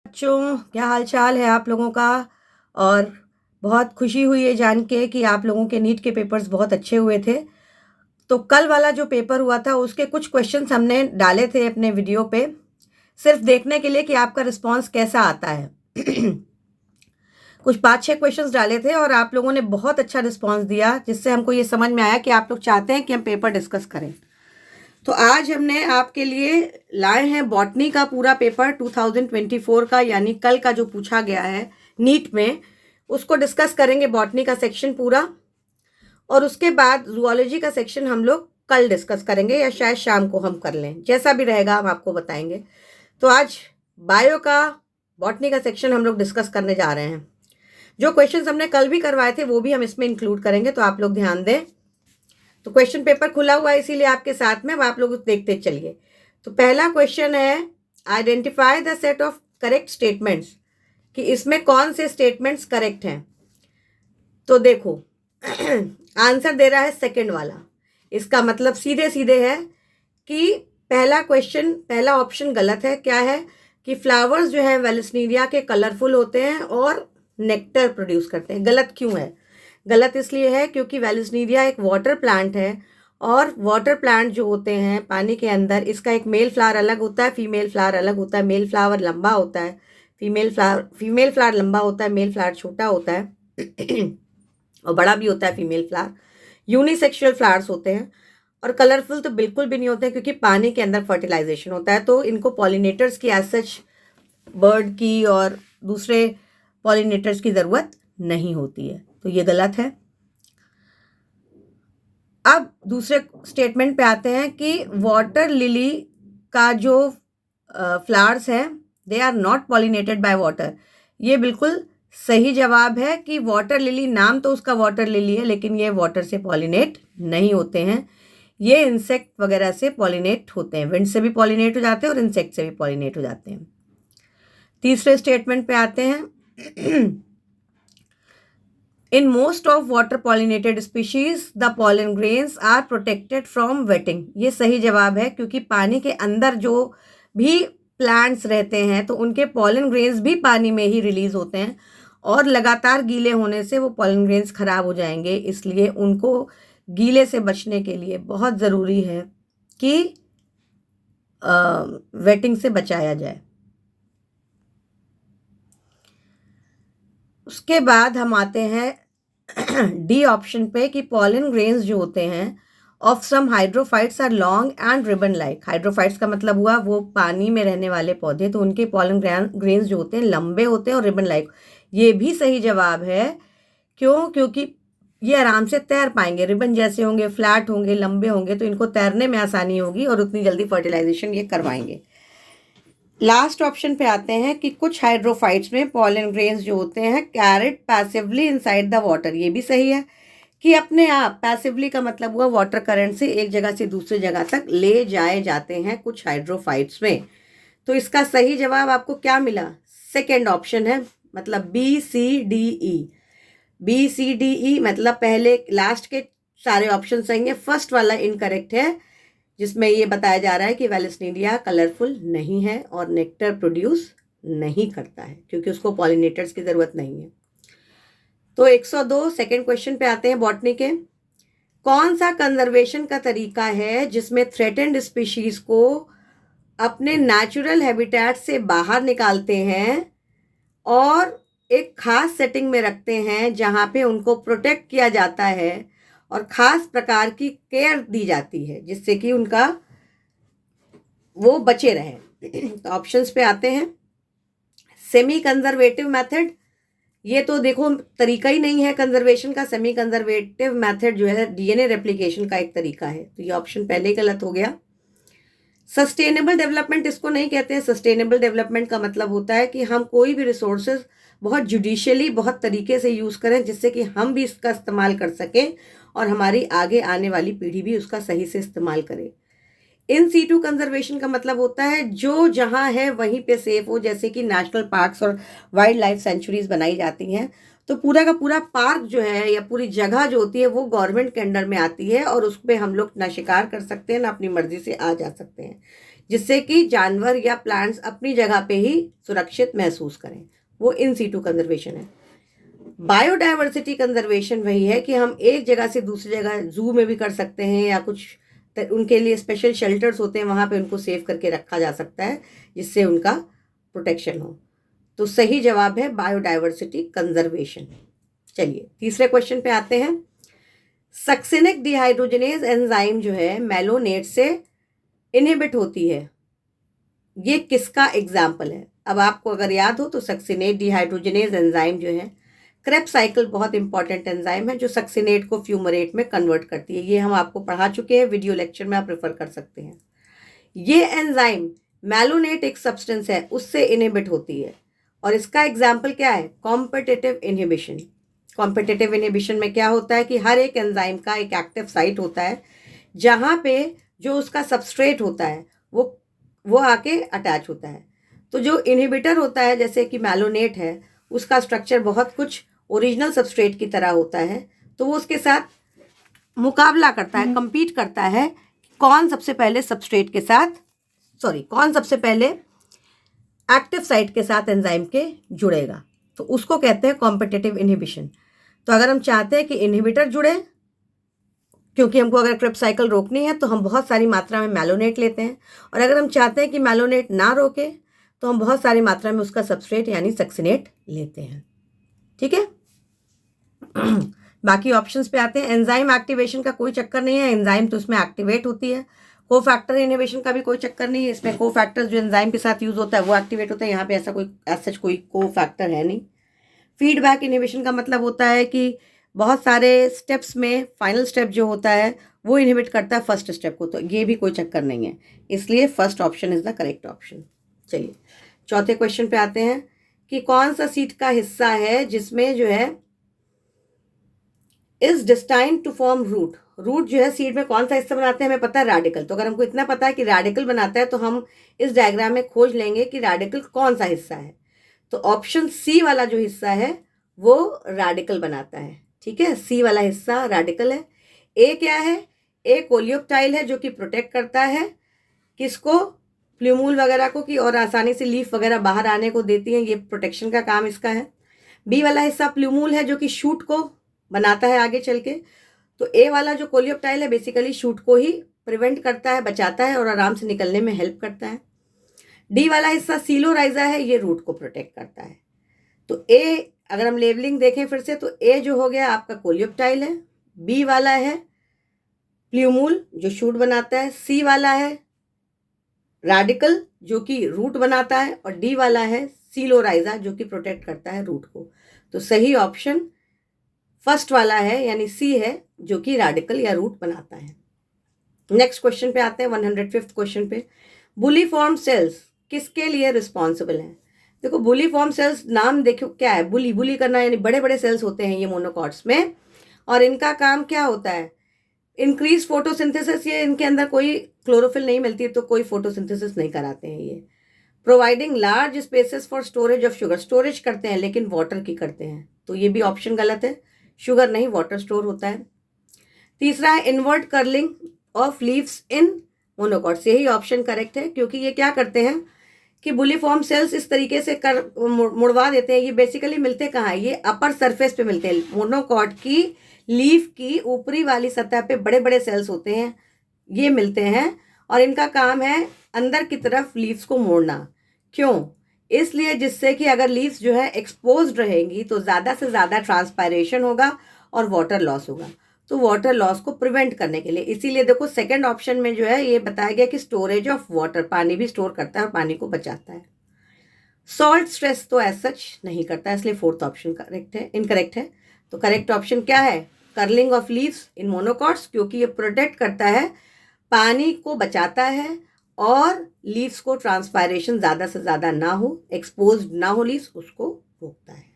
बच्चों, क्या हाल चाल है आप लोगों का। और बहुत खुशी हुई है जान के कि आप लोगों के नीट के पेपर्स बहुत अच्छे हुए थे। तो कल वाला जो पेपर हुआ था उसके कुछ क्वेश्चंस हमने डाले थे अपने वीडियो पे, सिर्फ देखने के लिए कि आपका रिस्पांस कैसा आता है। कुछ 5-6 क्वेश्चंस डाले थे और आप लोगों ने बहुत अच्छा रिस्पांस दिया, जिससे हमको ये समझ में आया कि आप लोग चाहते हैं कि हम पेपर डिस्कस करें। तो आज हमने आपके लिए लाए हैं बॉटनी का पूरा पेपर 2024 का, यानी कल का जो पूछा गया है नीट में, उसको डिस्कस करेंगे। बॉटनी का सेक्शन पूरा, और उसके बाद जूलॉजी का सेक्शन हम लोग कल डिस्कस करेंगे या शायद शाम को हम कर लें, जैसा भी रहेगा हम आपको बताएंगे। तो आज बायो का बॉटनी का सेक्शन हम लोग डिस्कस करने जा रहे हैं। जो क्वेश्चंस हमने कल भी करवाए थे वो भी हम इसमें इंक्लूड करेंगे, तो आप लोग ध्यान दें। तो क्वेश्चन पेपर खुला हुआ है इसीलिए आपके साथ में, अब आप लोग देखते चलिए। तो पहला क्वेश्चन है, identify the set of correct statements, कि इसमें कौन से स्टेटमेंट्स करेक्ट हैं। तो देखो आंसर दे रहा है सेकंड वाला। इसका मतलब सीधे सीधे है कि पहला ऑप्शन गलत है। क्या है कि फ्लावर्स जो है वेलस्नीरिया के कलरफुल होते हैं और नेक्टर प्रोड्यूस करते हैं। गलत क्यों है? गलत इसलिए है क्योंकि वेलस्नीरिया एक वाटर प्लांट है, और वाटर प्लांट जो होते हैं पानी के अंदर, इसका एक मेल फ्लावर अलग होता है, फीमेल फ्लावर अलग होता है। मेल फ्लावर लंबा होता है, फीमेल फ्लावर लंबा होता है, मेल फ्लावर छोटा होता है और बड़ा भी होता है फीमेल फ्लावर। यूनिसेक्सुअल फ्लावर्स होते हैं, और कलरफुल तो बिल्कुल भी नहीं होते हैं क्योंकि पानी के अंदर फर्टिलाइजेशन होता है। तो इनको पॉलिनेटर्स की एज सच, बर्ड की और दूसरे पॉलिनेटर्स की ज़रूरत नहीं होती है, तो ये गलत है। अब दूसरे स्टेटमेंट पे आते हैं कि वाटर लिली का जो फ्लावर्स हैं they are not pollinated by water. ये बिल्कुल सही जवाब है कि वाटर लिली, नाम तो उसका वाटर लिली है, लेकिन ये वाटर से पॉलिनेट नहीं होते हैं। ये इंसेक्ट वगैरह से पॉलिनेट होते हैं, विंड से भी पॉलिनेट हो जाते हैं और इंसेक्ट से भी पॉलिनेट हो जाते हैं। तीसरे स्टेटमेंट पे आते हैं, in most of water pollinated species the pollen grains are protected from wetting. ये सही जवाब है क्योंकि पानी के अंदर जो भी प्लांट्स रहते हैं तो उनके पॉलन ग्रेन्स भी पानी में ही रिलीज होते हैं, और लगातार गीले होने से वो पॉलन ग्रेन्स खराब हो जाएंगे। इसलिए उनको गीले से बचने के लिए बहुत ज़रूरी है कि वेटिंग से बचाया जाए। उसके बाद हम आते हैं डी ऑप्शन पे कि पॉलन ग्रेन्स जो होते हैं of some hydrophytes are long and ribbon like. Hydrophytes का मतलब हुआ वो पानी में रहने वाले पौधे, तो उनके पॉलन ग्रेन्स जो होते हैं लंबे होते हैं और रिबन लाइक। ये भी सही जवाब है। क्यों? क्योंकि ये आराम से तैर पाएंगे, रिबन जैसे होंगे, फ्लैट होंगे, लंबे होंगे, तो इनको तैरने में आसानी होगी और उतनी जल्दी फर्टिलाइजेशन ये करवाएंगे। लास्ट ऑप्शन पे आते हैं कि कुछ हाइड्रोफाइट्स में पॉलन ग्रेन्स जो होते हैं carried passively inside the water. ये भी सही है कि अपने आप, पैसिवली का मतलब हुआ वाटर करंट से एक जगह से दूसरी जगह तक ले जाए जाते हैं कुछ हाइड्रोफाइट्स में। तो इसका सही जवाब आपको क्या मिला? सेकेंड ऑप्शन है, मतलब BCDE। BCDE मतलब पहले लास्ट के सारे ऑप्शन सही हैं, फर्स्ट वाला इनकरेक्ट है, जिसमें ये बताया जा रहा है कि वेलस्नीरिया कलरफुल नहीं है और नेक्टर प्रोड्यूस नहीं करता है क्योंकि उसको पॉलिनेटर्स की ज़रूरत नहीं है। तो 102 सेकेंड क्वेश्चन पे आते हैं बॉटनी के। कौन सा कंजर्वेशन का तरीका है जिसमें थ्रेटेंड स्पीशीज को अपने नेचुरल हैबिटेट से बाहर निकालते हैं और एक खास सेटिंग में रखते हैं जहाँ पे उनको प्रोटेक्ट किया जाता है और ख़ास प्रकार की केयर दी जाती है जिससे कि उनका वो बचे रहें? तो ऑप्शंस पे आते हैं, सेमी कंजर्वेटिव मेथड। ये तो देखो तरीका ही नहीं है कंजर्वेशन का। सेमी कंजर्वेटिव मेथड जो है DNA रेप्लिकेशन का एक तरीका है, तो ये ऑप्शन पहले ही गलत हो गया। सस्टेनेबल डेवलपमेंट इसको नहीं कहते हैं। सस्टेनेबल डेवलपमेंट का मतलब होता है कि हम कोई भी रिसोर्सेज बहुत जुडिशियली, बहुत तरीके से यूज़ करें जिससे कि हम भी इसका इस्तेमाल कर सकें और हमारी आगे आने वाली पीढ़ी भी उसका सही से इस्तेमाल करे। इन सीटू कंजर्वेशन का मतलब होता है जो जहाँ है वहीं पे सेफ हो, जैसे कि नेशनल पार्क्स और वाइल्ड लाइफ सेंचुरीज बनाई जाती हैं, तो पूरा का पूरा पार्क जो है या पूरी जगह जो होती है वो गवर्नमेंट के अंडर में आती है और उस पर हम लोग ना शिकार कर सकते हैं ना अपनी मर्जी से आ जा सकते हैं। जिससे कि जानवर या प्लांट्स अपनी जगह पे ही सुरक्षित महसूस करें, वो इन सीटू कंजर्वेशन है। बायोडाइवर्सिटी कंजर्वेशन वही है कि हम एक जगह से दूसरी जगह जू में भी कर सकते हैं या कुछ उनके लिए स्पेशल शेल्टर्स होते हैं, वहाँ पे उनको सेव करके रखा जा सकता है जिससे उनका प्रोटेक्शन हो। तो सही जवाब है बायोडाइवर्सिटी कंजर्वेशन। चलिए तीसरे क्वेश्चन पे आते हैं। सक्सिनिक डिहाइड्रोजनेज एंजाइम जो है मेलोनेट से इनहिबिट होती है, ये किसका एग्जाम्पल है? अब आपको अगर याद हो तो सक्सिनेट डिहाइड्रोजनेज एंजाइम जो है क्रेब्स साइकिल बहुत इंपॉर्टेंट एंजाइम है जो सक्सिनेट को फ्यूमरेट में कन्वर्ट करती है। ये हम आपको पढ़ा चुके हैं, वीडियो लेक्चर में आप रेफर कर सकते हैं। ये एंजाइम मेलोनेट एक सब्सटेंस है उससे इनहिबिट होती है और इसका एग्जाम्पल क्या है? Competitive inhibition. कॉम्पिटिटिव इनहिबिशन में क्या होता है कि हर एक एंजाइम का एक एक्टिव साइट होता है जहाँ पे जो उसका सबस्ट्रेट होता है वो आके अटैच होता है। तो जो इनहिबिटर होता है जैसे कि मेलोनेट है, उसका स्ट्रक्चर बहुत कुछ ओरिजिनल सबस्ट्रेट की तरह होता है, तो वो उसके साथ मुकाबला करता है, compete करता है कौन सबसे पहले सबस्ट्रेट के साथ कौन सबसे पहले एक्टिव साइट के साथ एंजाइम के जुड़ेगा, तो उसको कहते हैं कॉम्पिटिटिव इनहिबिशन। तो अगर हम चाहते हैं कि इनहिबिटर जुड़े, क्योंकि हमको अगर क्रेब्स साइकिल रोकनी है तो हम बहुत सारी मात्रा में मेलोनेट लेते हैं, और अगर हम चाहते हैं कि मेलोनेट ना रोके तो हम बहुत सारी मात्रा में उसका सबस्ट्रेट यानी सक्सिनेट लेते हैं। ठीक है। बाकी ऑप्शंस पे आते हैं। एंजाइम एक्टिवेशन का कोई चक्कर नहीं है, एंजाइम तो उसमें एक्टिवेट होती है। कोफैक्टर इनहिबिशन का भी कोई चक्कर नहीं है, इसमें कोफैक्टर्स जो एंजाइम के साथ यूज होता है वो एक्टिवेट होता है, यहाँ पे ऐसा कोई सच कोई कोफैक्टर है नहीं। फीडबैक इनहिबिशन का मतलब होता है कि बहुत सारे स्टेप्स में फाइनल स्टेप जो होता है वो इनहिबिट करता है फर्स्ट स्टेप को, तो ये भी कोई चक्कर नहीं है, इसलिए first option is the correct option. चलिए चौथे क्वेश्चन पे आते हैं कि कौन सा सीट का हिस्सा है जिसमें जो है is destined to form root. Root जो है सीड में कौन सा हिस्सा बनाते हैं हमें पता है, रेडिकल। तो अगर हमको इतना पता है कि रेडिकल बनाता है तो हम इस डायग्राम में खोज लेंगे कि रेडिकल कौन सा हिस्सा है। तो ऑप्शन सी वाला जो हिस्सा है वो रेडिकल बनाता है। ठीक है, सी वाला हिस्सा रेडिकल है। ए क्या है? ए कोलियोप्टाइल है जो कि प्रोटेक्ट करता है किसको? प्ल्यूमूल वगैरह को, कि और आसानी से लीफ वगैरह बाहर आने को देती है, ये प्रोटेक्शन का काम इसका है। बी वाला हिस्सा प्ल्यूमूल है जो कि शूट को बनाता है आगे चल के। तो ए वाला जो कोलियोप्टाइल है बेसिकली शूट को ही प्रिवेंट करता है, बचाता है और आराम से निकलने में हेल्प करता है। डी वाला हिस्सा सीलोराइजा है, ये रूट को प्रोटेक्ट करता है। तो ए अगर हम लेबलिंग देखें फिर से तो ए जो हो गया आपका कोलियोप्टाइल है, बी वाला है प्ल्यूमूल जो शूट बनाता है, सी वाला है रेडिकल जो कि रूट बनाता है, और डी वाला है सीलोराइजा जो कि प्रोटेक्ट करता है रूट को। तो सही ऑप्शन फर्स्ट वाला है यानी सी है जो कि रेडिकल या रूट बनाता है। नेक्स्ट क्वेश्चन पे आते हैं 105th क्वेश्चन पे। बुलीफॉर्म सेल्स किसके लिए रिस्पॉन्सिबल हैं? देखो बुलीफॉर्म सेल्स नाम देखो क्या है, बुली करना, यानी बड़े बड़े सेल्स होते हैं ये मोनोकॉट्स में, और इनका काम क्या होता है? Increase photosynthesis. ये इनके अंदर कोई क्लोरोफिल नहीं मिलती है तो कोई फोटोसिंथेसिस नहीं कराते हैं ये। Providing large spaces for storage of sugar, storage करते हैं लेकिन वाटर की करते हैं, तो ये भी ऑप्शन गलत है, शुगर नहीं वाटर स्टोर होता है। तीसरा है invert curling of leaves in monocots, यही ऑप्शन करेक्ट है क्योंकि ये क्या करते हैं कि बुलीफॉर्म सेल्स इस तरीके से मुड़वा देते हैं। ये बेसिकली मिलते कहाँ है? ये अपर सरफेस पे मिलते हैं। मोनोकॉट की लीफ की ऊपरी वाली सतह पे बड़े बड़े सेल्स होते हैं, ये मिलते हैं, और इनका काम है अंदर की तरफ लीव्स को मोड़ना। क्यों? इसलिए जिससे कि अगर लीव्स जो है एक्सपोज्ड रहेंगी तो ज़्यादा से ज़्यादा ट्रांसपायरेशन होगा और वाटर लॉस होगा, तो वाटर लॉस को प्रिवेंट करने के लिए। इसीलिए देखो सेकंड ऑप्शन में जो है ये बताया गया कि स्टोरेज ऑफ वाटर, पानी भी स्टोर करता है और पानी को बचाता है। सॉल्ट स्ट्रेस तो एज सच नहीं करता है, इसलिए फोर्थ ऑप्शन करेक्ट है, इनकरेक्ट है। तो करेक्ट ऑप्शन क्या है? Curling of leaves in monocots, क्योंकि ये प्रोटेक्ट करता है, पानी को बचाता है और लीव्स को ट्रांसपायरेशन ज़्यादा से ज़्यादा ना हो, एक्सपोज ना हो लीव्स, उसको रोकता है।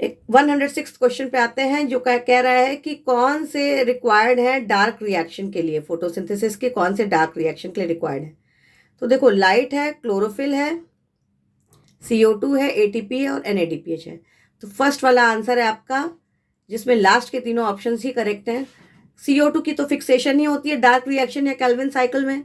एक 106 क्वेश्चन पे आते हैं जो कह रहा है कि कौन से रिक्वायर्ड है डार्क रिएक्शन के लिए, फोटोसिंथेसिस के कौन से डार्क रिएक्शन के लिए रिक्वायर्ड है? तो देखो लाइट है, क्लोरोफिल है, CO2 है, ATP है और NADPH है। तो फर्स्ट वाला आंसर है आपका, जिसमें लास्ट के तीनों ऑप्शन ही करेक्ट हैं। CO2 की तो फिक्सेशन ही होती है डार्क रिएक्शन या केल्विन साइकिल में,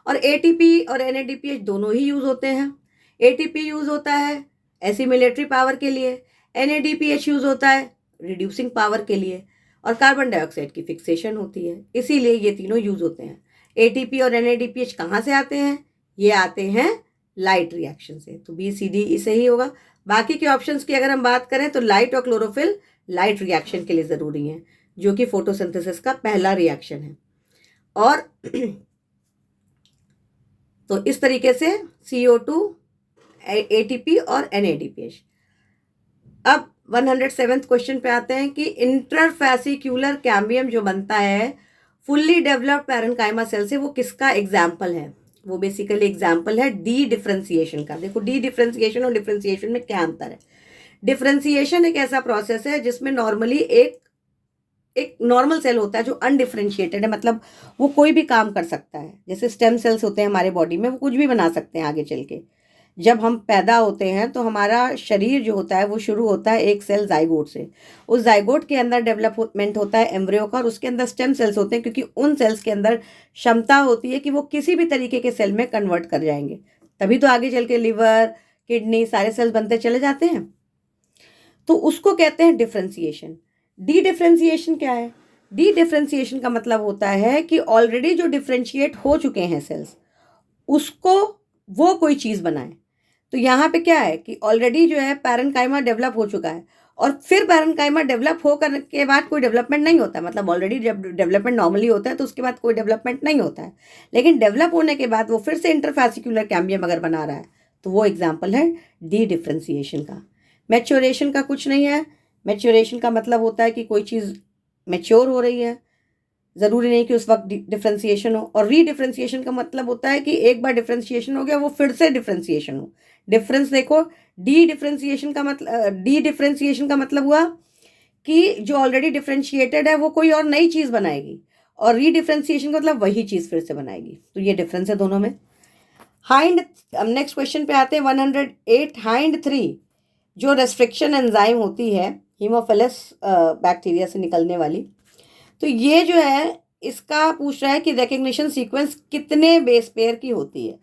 और एटीपी और एनएडीपीएच दोनों ही यूज़ होते हैं। एटीपी यूज़ होता है एसिमिलेटरी पावर के लिए, एनएडीपीएच यूज़ होता है रिड्यूसिंग पावर के लिए, और कार्बन डाइऑक्साइड की फिक्सेशन होती है, इसीलिए ये तीनों यूज़ होते हैं। एटीपी और एनएडीपीएच कहाँ से आते हैं? ये आते हैं लाइट रिएक्शन से, तो बी सी डी इसे ही होगा। बाकी के ऑप्शंस की अगर हम बात करें तो लाइट और क्लोरोफिल लाइट रिएक्शन के लिए ज़रूरी हैं, जो कि फोटोसिंथेसिस का पहला रिएक्शन है। और तो इस तरीके से CO2, ATP और NADPH। अब 107th क्वेश्चन पे आते हैं कि इंटरफेसिक्यूलर कैम्बियम जो बनता है फुल्ली डेवलप्ड पैरेन्काइमा सेल से, वो किसका एग्जाम्पल है? वो बेसिकली एग्जाम्पल है डी डिफ्रेंसिएशन का। देखो डी डिफ्रेंसिएशन और डिफ्रेंसिएशन में क्या अंतर है? डिफ्रेंसिएशन एक ऐसा प्रोसेस है जिसमें नॉर्मली एक नॉर्मल सेल होता है जो अनडिफ्रेंशिएटेड है, मतलब वो कोई भी काम कर सकता है। जैसे स्टेम सेल्स होते हैं हमारे बॉडी में, वो कुछ भी बना सकते हैं आगे चल के। जब हम पैदा होते हैं तो हमारा शरीर जो होता है वो शुरू होता है एक सेल जाइगोट से। उस जाइगोट के अंदर डेवलपमेंट होता है एम्ब्रियो का, और उसके अंदर स्टेम सेल्स होते हैं, क्योंकि उन सेल्स के अंदर क्षमता होती है कि वो किसी भी तरीके के सेल में कन्वर्ट कर जाएंगे। तभी तो आगे चल के लिवर, किडनी, सारे सेल्स बनते चले जाते हैं। तो उसको कहते हैं डिफ्रेंसिएशन। डी डिफ्रेंसिएशन क्या है? डी डिफ्रेंसिएशन का मतलब होता है कि ऑलरेडी जो डिफ्रेंशिएट हो चुके हैं सेल्स, उसको वो कोई चीज़ बनाए। तो यहाँ पे क्या है कि ऑलरेडी जो है पैरेन्काइमा डेवलप हो चुका है, और फिर पैरेन्काइमा डेवलप होकर के बाद कोई डेवलपमेंट नहीं होता है। मतलब ऑलरेडी जब डेवलपमेंट नॉर्मली होता है तो उसके बाद कोई डेवलपमेंट नहीं होता है, लेकिन डेवलप होने के बाद वो फिर से इंटरफेसिक्यूलर कैम्बियम अगर बना रहा है तो वो एग्जाम्पल है डी डिफ्रेंसिएशन का। मैच्योरेशन का कुछ नहीं है। मैच्योरेशन का मतलब होता है कि कोई चीज़ मैच्योर हो रही है, ज़रूरी नहीं कि उस वक्त डिफ्रेंसिएशन हो। और रीडिफ्रेंसिएशन का मतलब होता है कि एक बार डिफ्रेंसिएशन हो गया वो फिर से डिफ्रेंसिएशन हो। डिफरेंस देखो, डी डिफ्रेंसिएशन का मतलब हुआ कि जो ऑलरेडी डिफ्रेंशिएटेड है वो कोई और नई चीज़ बनाएगी, और रीडिफ्रेंसिएशन का मतलब वही चीज़ फिर से बनाएगी। तो ये डिफरेंस है दोनों में। हाइंड, नेक्स्ट क्वेश्चन पे आते हैं 108। हाइंड 3 जो रेस्ट्रिक्शन एंजाइम होती है हीमोफिलस बैक्टीरिया से निकलने वाली, तो ये जो है इसका पूछ रहा है कि रिकग्निशन सीक्वेंस कितने बेस पेयर की होती है।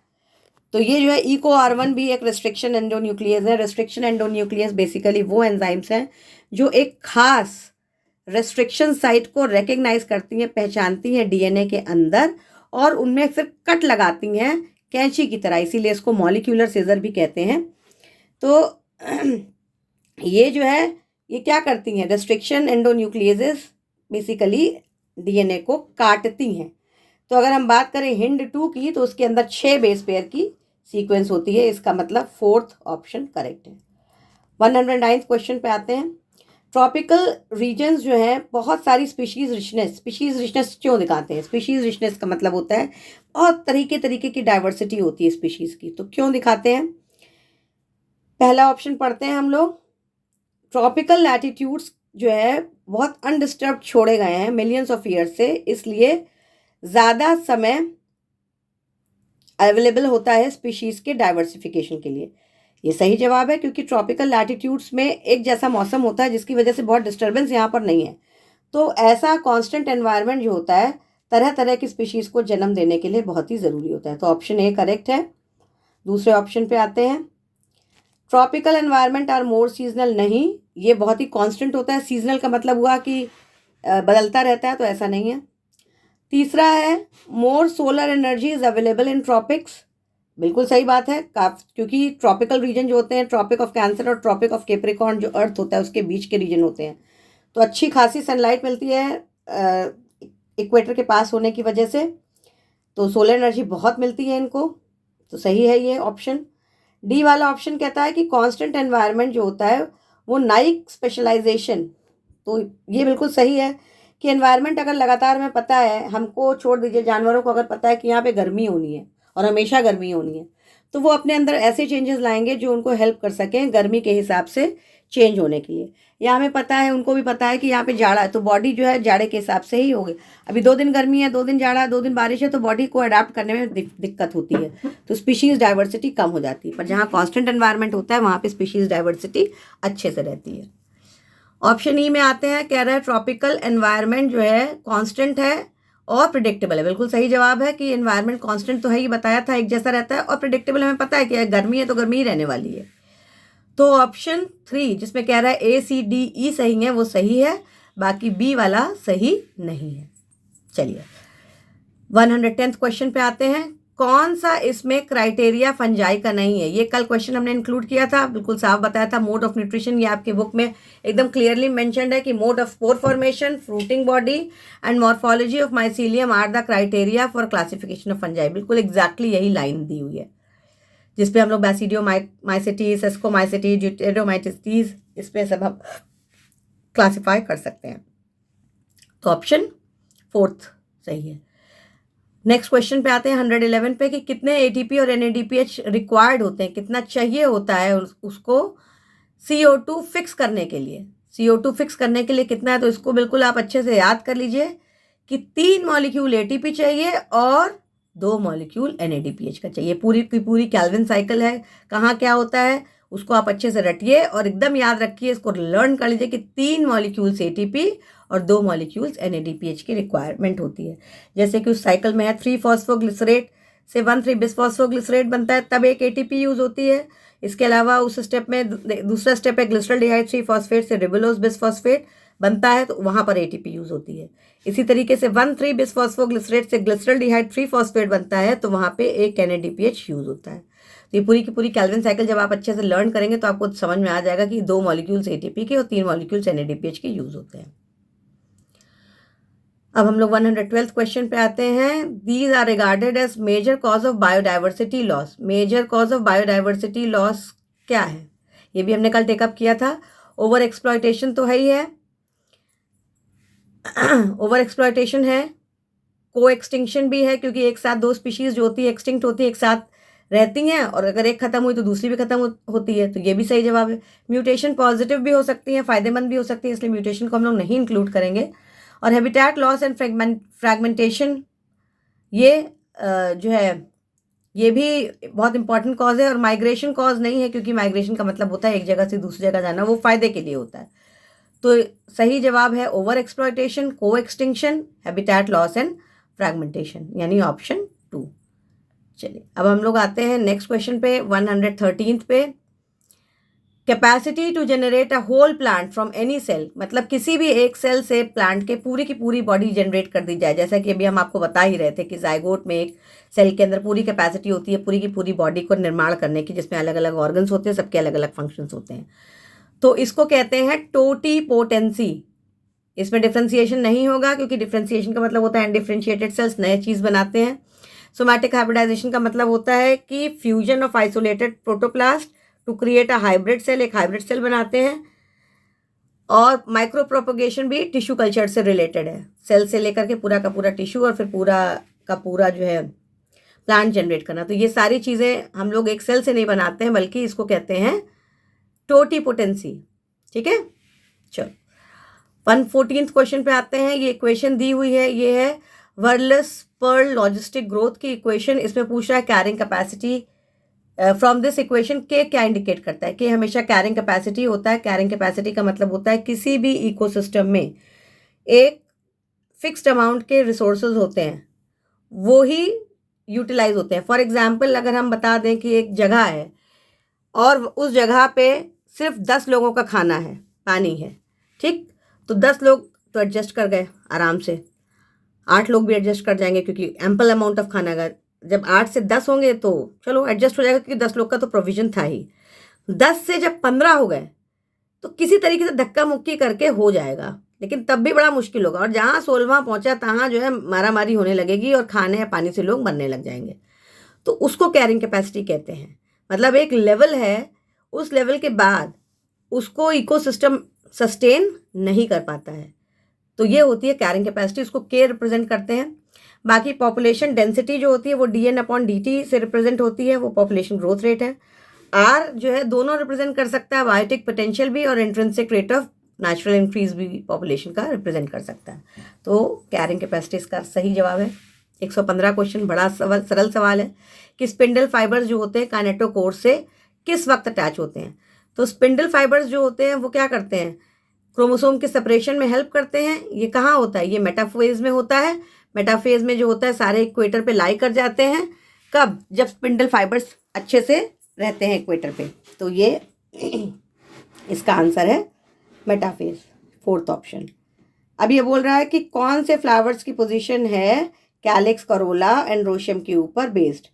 तो ये जो है EcoR1 भी एक रेस्ट्रिक्शन एंडोन्यूक्लियस है। रेस्ट्रिक्शन एंडोन्यूक्लियस बेसिकली वो एंजाइम्स हैं जो एक खास रेस्ट्रिक्शन साइट को रिकग्नाइज करती हैं, पहचानती हैं डीएनए के अंदर, और उनमें फिर कट लगाती हैं कैंची की तरह, इसीलिए इसको मॉलिक्यूलर सीजर भी कहते हैं। तो ये जो है ये क्या करती हैं? रेस्ट्रिक्शन एंडोन्यूक्लियस बेसिकली डीएनए को काटती हैं। तो अगर हम बात करें HIND2 की तो उसके अंदर 6 बेस पेयर की सीक्वेंस होती है, इसका मतलब 4th ऑप्शन करेक्ट है। 109th क्वेश्चन पे आते हैं। ट्रॉपिकल रीजन्स जो है बहुत सारी स्पीशीज़ रिचनेस क्यों दिखाते हैं? स्पीशीज़ रिचनेस का मतलब होता है बहुत तरीके की डाइवर्सिटी होती है स्पीशीज़ की, तो क्यों दिखाते हैं? पहला ऑप्शन पढ़ते हैं हम लोग। ट्रॉपिकल लैटिट्यूड्स जो है बहुत अनडिस्टर्ब छोड़े गए हैं मिलियंस ऑफ ईयर्स से, इसलिए ज़्यादा समय अवेलेबल होता है स्पीशीज़ के डाइवर्सिफिकेशन के लिए। ये सही जवाब है, क्योंकि ट्रॉपिकल लैटिट्यूड्स में एक जैसा मौसम होता है जिसकी वजह से बहुत डिस्टर्बेंस यहाँ पर नहीं है। तो ऐसा कांस्टेंट एनवायरनमेंट जो होता है तरह तरह की स्पीशीज़ को जन्म देने के लिए बहुत ही ज़रूरी होता है। तो ऑप्शन ए करेक्ट है। दूसरे ऑप्शन पे आते हैं। Tropical environment are more seasonal, नहीं, ये बहुत ही कांस्टेंट होता है। सीजनल का मतलब हुआ कि बदलता रहता है, तो ऐसा नहीं है। तीसरा है more solar energy is available in tropics, बिल्कुल सही बात है। क्योंकि ट्रॉपिकल रीजन जो होते हैं, ट्रॉपिक ऑफ कैंसर और ट्रॉपिक ऑफ कैप्रिकॉर्न जो अर्थ होता है उसके बीच के रीजन होते हैं, तो अच्छी खासी सनलाइट मिलती है इक्वेटर के पास होने की वजह से, तो सोलर एनर्जी बहुत मिलती है इनको, तो सही है ये ऑप्शन। डी वाला ऑप्शन कहता है कि कांस्टेंट एनवायरनमेंट जो होता है वो नाइक स्पेशलाइजेशन, तो ये बिल्कुल सही है कि एनवायरनमेंट अगर लगातार हमें पता है, हमको छोड़ दीजिए जानवरों को अगर पता है कि यहाँ पे गर्मी होनी है और हमेशा गर्मी होनी है, तो वो अपने अंदर ऐसे चेंजेस लाएंगे जो उनको हेल्प कर सकें गर्मी के हिसाब से चेंज होने के लिए। या हमें पता है, उनको भी पता है कि यहाँ पे जाड़ा है, तो बॉडी जो है जाड़े के हिसाब से ही होगी। अभी 2 दिन गर्मी है, 2 दिन जाड़ा है, 2 दिन बारिश है, तो बॉडी को अडाप्ट करने में दिक्कत होती है, तो स्पीशीज़ डाइवर्सिटी कम हो जाती है। पर जहाँ कॉन्स्टेंट एनवायरनमेंट होता है वहाँ पे स्पीशीज़ डाइवर्सिटी अच्छे से रहती है। ऑप्शन ई में आते हैं, कह रहा है ट्रॉपिकल एनवायरनमेंट जो है कांस्टेंट है और प्रिडिक्टेबल है। बिल्कुल सही जवाब है कि एनवायरनमेंट कांस्टेंट तो है ही, बताया था, एक जैसा रहता है, और प्रिडिक्टेबल हमें पता है कि गर्मी है तो गर्मी ही रहने वाली है। तो ऑप्शन 3 जिसमें कह रहा है A C D E सही है वो सही है, बाकी बी वाला सही नहीं है। चलिए 110th क्वेश्चन पे आते हैं। कौन सा इसमें क्राइटेरिया फंजाई का नहीं है? ये कल क्वेश्चन हमने इंक्लूड किया था, बिल्कुल साफ बताया था। मोड ऑफ न्यूट्रिशन, ये आपकी बुक में एकदम क्लियरली मेंशन्ड है कि mode of spore formation, fruiting body and morphology of mycelium are the criteria for classification of fungi. बिल्कुल एग्जैक्टली यही लाइन दी हुई है, जिसपे हम लोग बैसिडियोमाइसिटीज, सेस्कोमाइसिटीज, ड्यूटेरोमाइसिटीज, इस पे सब हम क्लासिफाई कर सकते हैं। तो ऑप्शन 4 सही है। नेक्स्ट क्वेश्चन पे आते हैं 111 पे कि कितने ATP और NADPH रिक्वायर्ड होते हैं, कितना चाहिए होता है उसको CO2 फिक्स करने के लिए। CO2 फिक्स करने के लिए कितना है, तो इसको बिल्कुल आप अच्छे से याद कर लीजिए कि 3 मॉलिक्यूल ATP चाहिए और 2 मॉलिक्यूल NADPH का चाहिए। पूरी की पूरी कैल्विन साइकिल है, कहाँ क्या होता है उसको आप अच्छे से रटिए और एकदम याद रखिए, इसको लर्न कर लीजिए कि 3 मॉलिक्यूल्स ATP और 2 मॉलिक्यूल्स NADPH की रिक्वायरमेंट होती है। जैसे कि उस साइकिल में है 3-फॉस्फोग्लिसरेट से 1,3-बिसफॉस्फोग्लिसरेट बनता है, तब एक ATP यूज होती है। इसके अलावा उस स्टेप में दूसरा स्टेप है ग्लिसरॉल्डिहाइड 3-फॉस्फेट से रिबुलोज बिसफॉस्फेट बनता है, तो वहाँ पर ATP यूज होती है। इसी तरीके से 1,3-बिसफॉस्फोग्लिसरेट से ग्लिसरॉल्डिहाइड 3-फॉस्फेट बनता है, तो वहाँ पे एक NADPH यूज होता है। तो ये पूरी की पूरी कैल्विन साइकिल जब आप अच्छे से लर्न करेंगे तो आपको समझ में आ जाएगा कि 2 मॉलिक्यूल्स ATP के और 3 मॉलिक्यूल्स NADPH के यूज होते हैं। अब हम लोग 112th क्वेश्चन पे आते हैं। These are regarded as major cause of biodiversity loss. Major cause of biodiversity loss क्या है? ये भी हमने कल टेकअप किया था। ओवर एक्सप्लॉयटेशन तो है ही है, ओवर एक्सप्लॉयटेशन है, को एक्सटिंक्शन भी है, क्योंकि एक साथ 2 स्पीशीज जो होती है एक्सटिंक्ट होती है, एक साथ रहती हैं, और अगर एक खत्म हुई तो दूसरी भी खत्म होती है, तो ये भी सही जवाब है। म्यूटेशन पॉजिटिव भी हो सकती है, फायदेमंद भी हो सकती है, इसलिए म्यूटेशन को हम लोग नहीं इंक्लूड करेंगे। और हैबिटेट लॉस एंड फ्रैगमेंटेशन, ये जो है ये भी बहुत इंपॉर्टेंट कॉज है। और माइग्रेशन कॉज नहीं है, क्योंकि माइग्रेशन का मतलब होता है एक जगह से दूसरी जगह जाना, वो फायदे के लिए होता है। तो सही जवाब है ओवर एक्सप्लॉयटेशन, को extinction, habitat loss and fragmentation, यानी ऑप्शन 2। चलिए अब हम लोग आते हैं नेक्स्ट क्वेश्चन पे 113th पे। Capacity to generate a whole plant from any cell, मतलब किसी भी एक सेल से प्लांट के पूरी की पूरी बॉडी जनरेट कर दी जाए। जैसा कि अभी हम आपको बता ही रहे थे कि जाइगोट में एक सेल के अंदर पूरी कैपेसिटी होती है पूरी की पूरी बॉडी को निर्माण करने की, जिसमें अलग अलग ऑर्गन्स होते हैं, सबके अलग अलग फंक्शंस होते हैं। तो इसको कहते हैं टोटीपोटेंसी। इसमें डिफ्रेंसिएशन नहीं होगा, क्योंकि डिफ्रेंसिएशन का मतलब होता है अनडिफ्रेंशिएटेड सेल्स नए चीज़ बनाते हैं। सोमैटिक हाइब्रिडाइजेशन का मतलब होता है कि fusion of isolated protoplast to create a hybrid cell, एक हाइब्रिड सेल बनाते हैं। और माइक्रो प्रोपोगेशन भी टिश्यू कल्चर से रिलेटेड है, सेल से लेकर के पूरा का पूरा टिश्यू और फिर पूरा का पूरा जो है प्लांट जनरेट करना। तो ये सारी चीज़ें हम लोग एक सेल से नहीं बनाते हैं, बल्कि इसको कहते हैं टोटीपोटेंसी। ठीक है, चलो 114th क्वेश्चन पे आते हैं। ये इक्वेशन दी हुई है, ये है वर्ल्स पर्ल लॉजिस्टिक ग्रोथ की इक्वेशन। इसमें पूछ रहा है carrying capacity from this equation के क्या इंडिकेट करता है? कि हमेशा कैरिंग कैपेसिटी होता है। कैरिंग कैपेसिटी का मतलब होता है किसी भी इकोसिस्टम में एक फिक्स्ड अमाउंट के रिसोर्सेज होते हैं, वो ही यूटिलाइज होते हैं। फॉर एग्जाम्पल अगर हम बता दें कि एक जगह है और उस जगह पे सिर्फ 10 लोगों का खाना है, पानी है, ठीक, तो 10 लोग तो एडजस्ट कर गए आराम से, 8 लोग भी एडजस्ट कर जाएंगे क्योंकि एम्पल अमाउंट ऑफ खाना का। जब 8 से 10 होंगे तो चलो एडजस्ट हो जाएगा, क्योंकि 10 लोग का तो प्रोविजन था ही। 10 से जब 15 हो गए तो किसी तरीके से धक्का मुक्की करके हो जाएगा, लेकिन तब भी बड़ा मुश्किल होगा। और जहाँ 16वां पहुँचा तहाँ जो है मारामारी होने लगेगी और खाने या पानी से लोग मरने लग जाएंगे। तो उसको कैरिंग कैपेसिटी कहते हैं। मतलब एक लेवल है, उस लेवल के बाद उसको इकोसिस्टम सस्टेन नहीं कर पाता है, तो ये होती है कैरिंग कैपेसिटी। उसको के रिप्रेजेंट करते हैं। बाकी पॉपुलेशन डेंसिटी जो होती है वो dN/dt से रिप्रेजेंट होती है, वो पॉपुलेशन ग्रोथ रेट है। आर जो है दोनों रिप्रेजेंट कर सकता है, बायोटिक पोटेंशियल भी और intrinsic rate of natural increase भी पॉपुलेशन का रिप्रेजेंट कर सकता है। तो कैरिंग कैपेसिटी इसका सही जवाब है। 115 क्वेश्चन बड़ा सरल सवाल है कि स्पिंडल फाइबर्स जो होते हैं काइनेटोकोर से किस वक्त अटैच होते हैं? तो स्पिंडल फाइबर्स जो होते हैं वो क्या करते हैं? क्रोमोसोम के सेपरेशन में हेल्प करते हैं। ये कहाँ होता है? ये मेटाफेज में होता है। मेटाफेज में जो होता है सारे इक्वेटर पे लाई कर जाते हैं। कब? जब स्पिंडल फाइबर्स अच्छे से रहते हैं इक्वेटर पे। तो ये इसका आंसर है मेटाफेज, फोर्थ ऑप्शन। अब ये बोल रहा है कि कौन से फ्लावर्स की पोजीशन है कैलिक्स, करोला, एंड्रोशियम के ऊपर बेस्ड।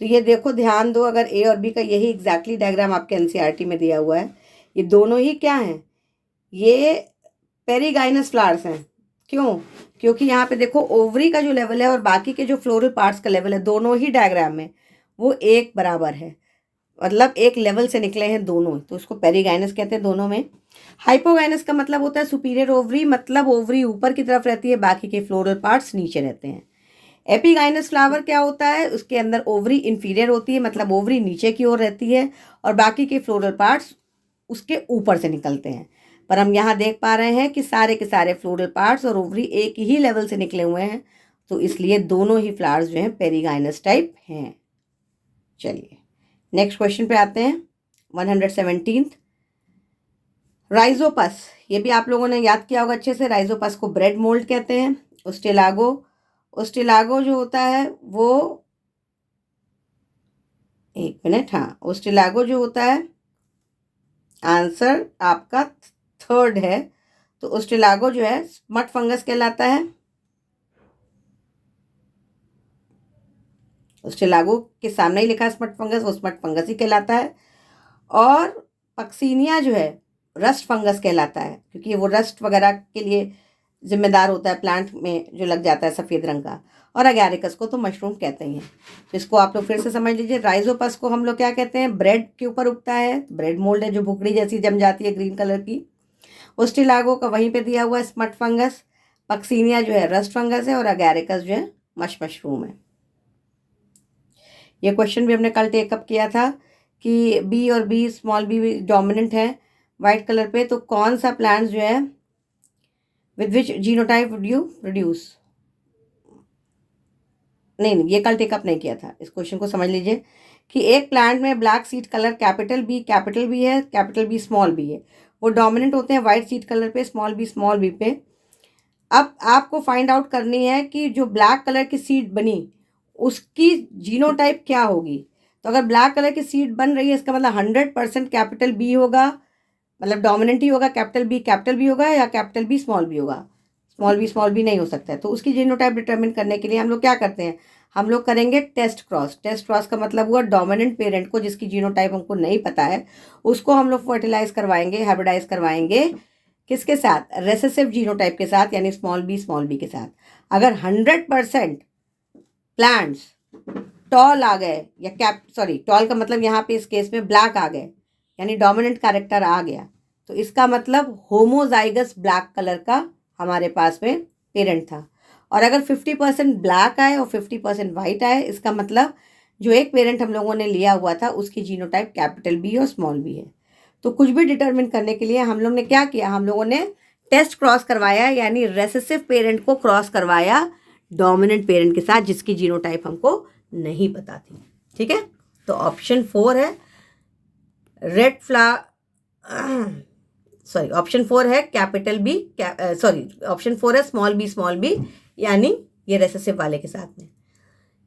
तो ये देखो, ध्यान दो, अगर ए और बी का यही एग्जैक्टली डायग्राम आपके एनसीईआरटी में दिया हुआ है, ये दोनों ही क्या हैं? ये पेरीगाइनस फ्लावर्स हैं। क्यों? क्योंकि यहाँ पे देखो ओवरी का जो लेवल है और बाकी के जो फ्लोरल पार्ट्स का लेवल है, दोनों ही डायग्राम में वो एक बराबर है, मतलब एक लेवल से निकले हैं दोनों, तो उसको पेरीगाइनस कहते हैं दोनों में। हाइपोगाइनस का मतलब होता है सुपीरियर ओवरी, मतलब ओवरी ऊपर की तरफ रहती है, बाकी के फ्लोरल पार्ट्स नीचे रहते हैं। एपिगाइनस फ्लावर क्या होता है? उसके अंदर ओवरी इंफीरियर होती है, मतलब ओवरी नीचे की ओर रहती है और बाकी के फ्लोरल पार्ट्स उसके ऊपर से निकलते हैं। पर हम यहाँ देख पा रहे हैं कि सारे के सारे फ्लोरल पार्ट्स और ओवरी एक ही लेवल से निकले हुए हैं, तो इसलिए दोनों ही फ्लावर्स जो हैं पेरीगाइनस टाइप हैं। चलिए नेक्स्ट क्वेश्चन पे आते हैं, 117th। राइजोपस, ये भी आप लोगों ने याद किया होगा अच्छे से। राइजोपस को ब्रेड मोल्ड कहते हैं। ओस्टेलागो जो होता है वो, एक मिनट, हाँ, ओस्टेलागो जो होता है, आंसर आपका थर्ड है। तो ओस्टेलागो जो है स्मट फंगस कहलाता है। ओस्टेलागो के सामने ही लिखा है स्मट फंगस, वो स्मट फंगस ही कहलाता है। और पक्सीनिया जो है रस्ट फंगस कहलाता है, क्योंकि वो रस्ट वगैरह के लिए जिम्मेदार होता है, प्लांट में जो लग जाता है सफ़ेद रंग का। और अगैरिकस को तो मशरूम कहते ही हैं। तो इसको आप लोग फिर से समझ लीजिए। राइजोपस को हम लोग क्या कहते हैं? ब्रेड के ऊपर उगता है, ब्रेड मोल्ड है जो भुकड़ी जैसी जम जाती है ग्रीन कलर की। ओस्टेलागो का वहीं पे दिया हुआ है स्मट फंगस। पक्सीनिया जो है रस्ट फंगस है और अगैरिकस जो है मशरूम है। ये क्वेश्चन भी हमने कल टेकअप किया था कि बी और बी, स्मॉल बी डोमिनेंट है वाइट कलर पे, तो कौन सा प्लांट जो है with which genotype would you produce. नहीं, ये कल टेकअप नहीं किया था। इस क्वेश्चन को समझ लीजिए कि एक प्लांट में black seed colour capital b है, कैपिटल बी स्मॉल बी है, वो डोमिनेंट होते हैं वाइट सीड कलर पे, स्मॉल बी पे। अब आपको फाइंड आउट करनी है कि जो ब्लैक कलर की सीड बनी उसकी जीनोटाइप क्या होगी। तो अगर ब्लैक कलर की सीड बन रही है, इसका मतलब 100% कैपिटल बी होगा, मतलब डोमिनेंट ही होगा। कैपिटल बी होगा या कैपिटल बी स्मॉल बी होगा? स्मॉल बी नहीं हो सकता है। तो उसकी जीनोटाइप डिटरमिन करने के लिए हम लोग क्या करते हैं? हम लोग करेंगे टेस्ट क्रॉस का मतलब हुआ डोमिनेंट पेरेंट को, जिसकी जीनोटाइप हमको नहीं पता है, उसको हम लोग फर्टिलाइज करवाएंगे, हाइब्रिडाइज करवाएंगे। किसके साथ? रेसेसिव जीनोटाइप के साथ, यानी स्मॉल बी के साथ। अगर 100% प्लांट्स टॉल आ गए, या टॉल का मतलब यहाँ पे इस केस में ब्लैक आ गए, यानी डोमिनेंट कैरेक्टर आ गया, तो इसका मतलब होमोजाइगस ब्लैक कलर का हमारे पास में पेरेंट था। और अगर 50% ब्लैक आए और 50% वाइट आए, इसका मतलब जो एक पेरेंट हम लोगों ने लिया हुआ था उसकी जीनोटाइप कैपिटल बी और स्मॉल बी है। तो कुछ भी डिटरमिन करने के लिए हम लोग ने क्या किया? हम लोगों ने टेस्ट क्रॉस करवाया, यानी रेसेसिव पेरेंट को क्रॉस करवाया डोमिनेंट पेरेंट के साथ, जिसकी जीनोटाइप हमको नहीं पता थी। ठीक है, तो ऑप्शन 4 है ऑप्शन 4 है कैपिटल बी, ऑप्शन 4 है स्मॉल बी, यानी ये रेसेसिव वाले के साथ में।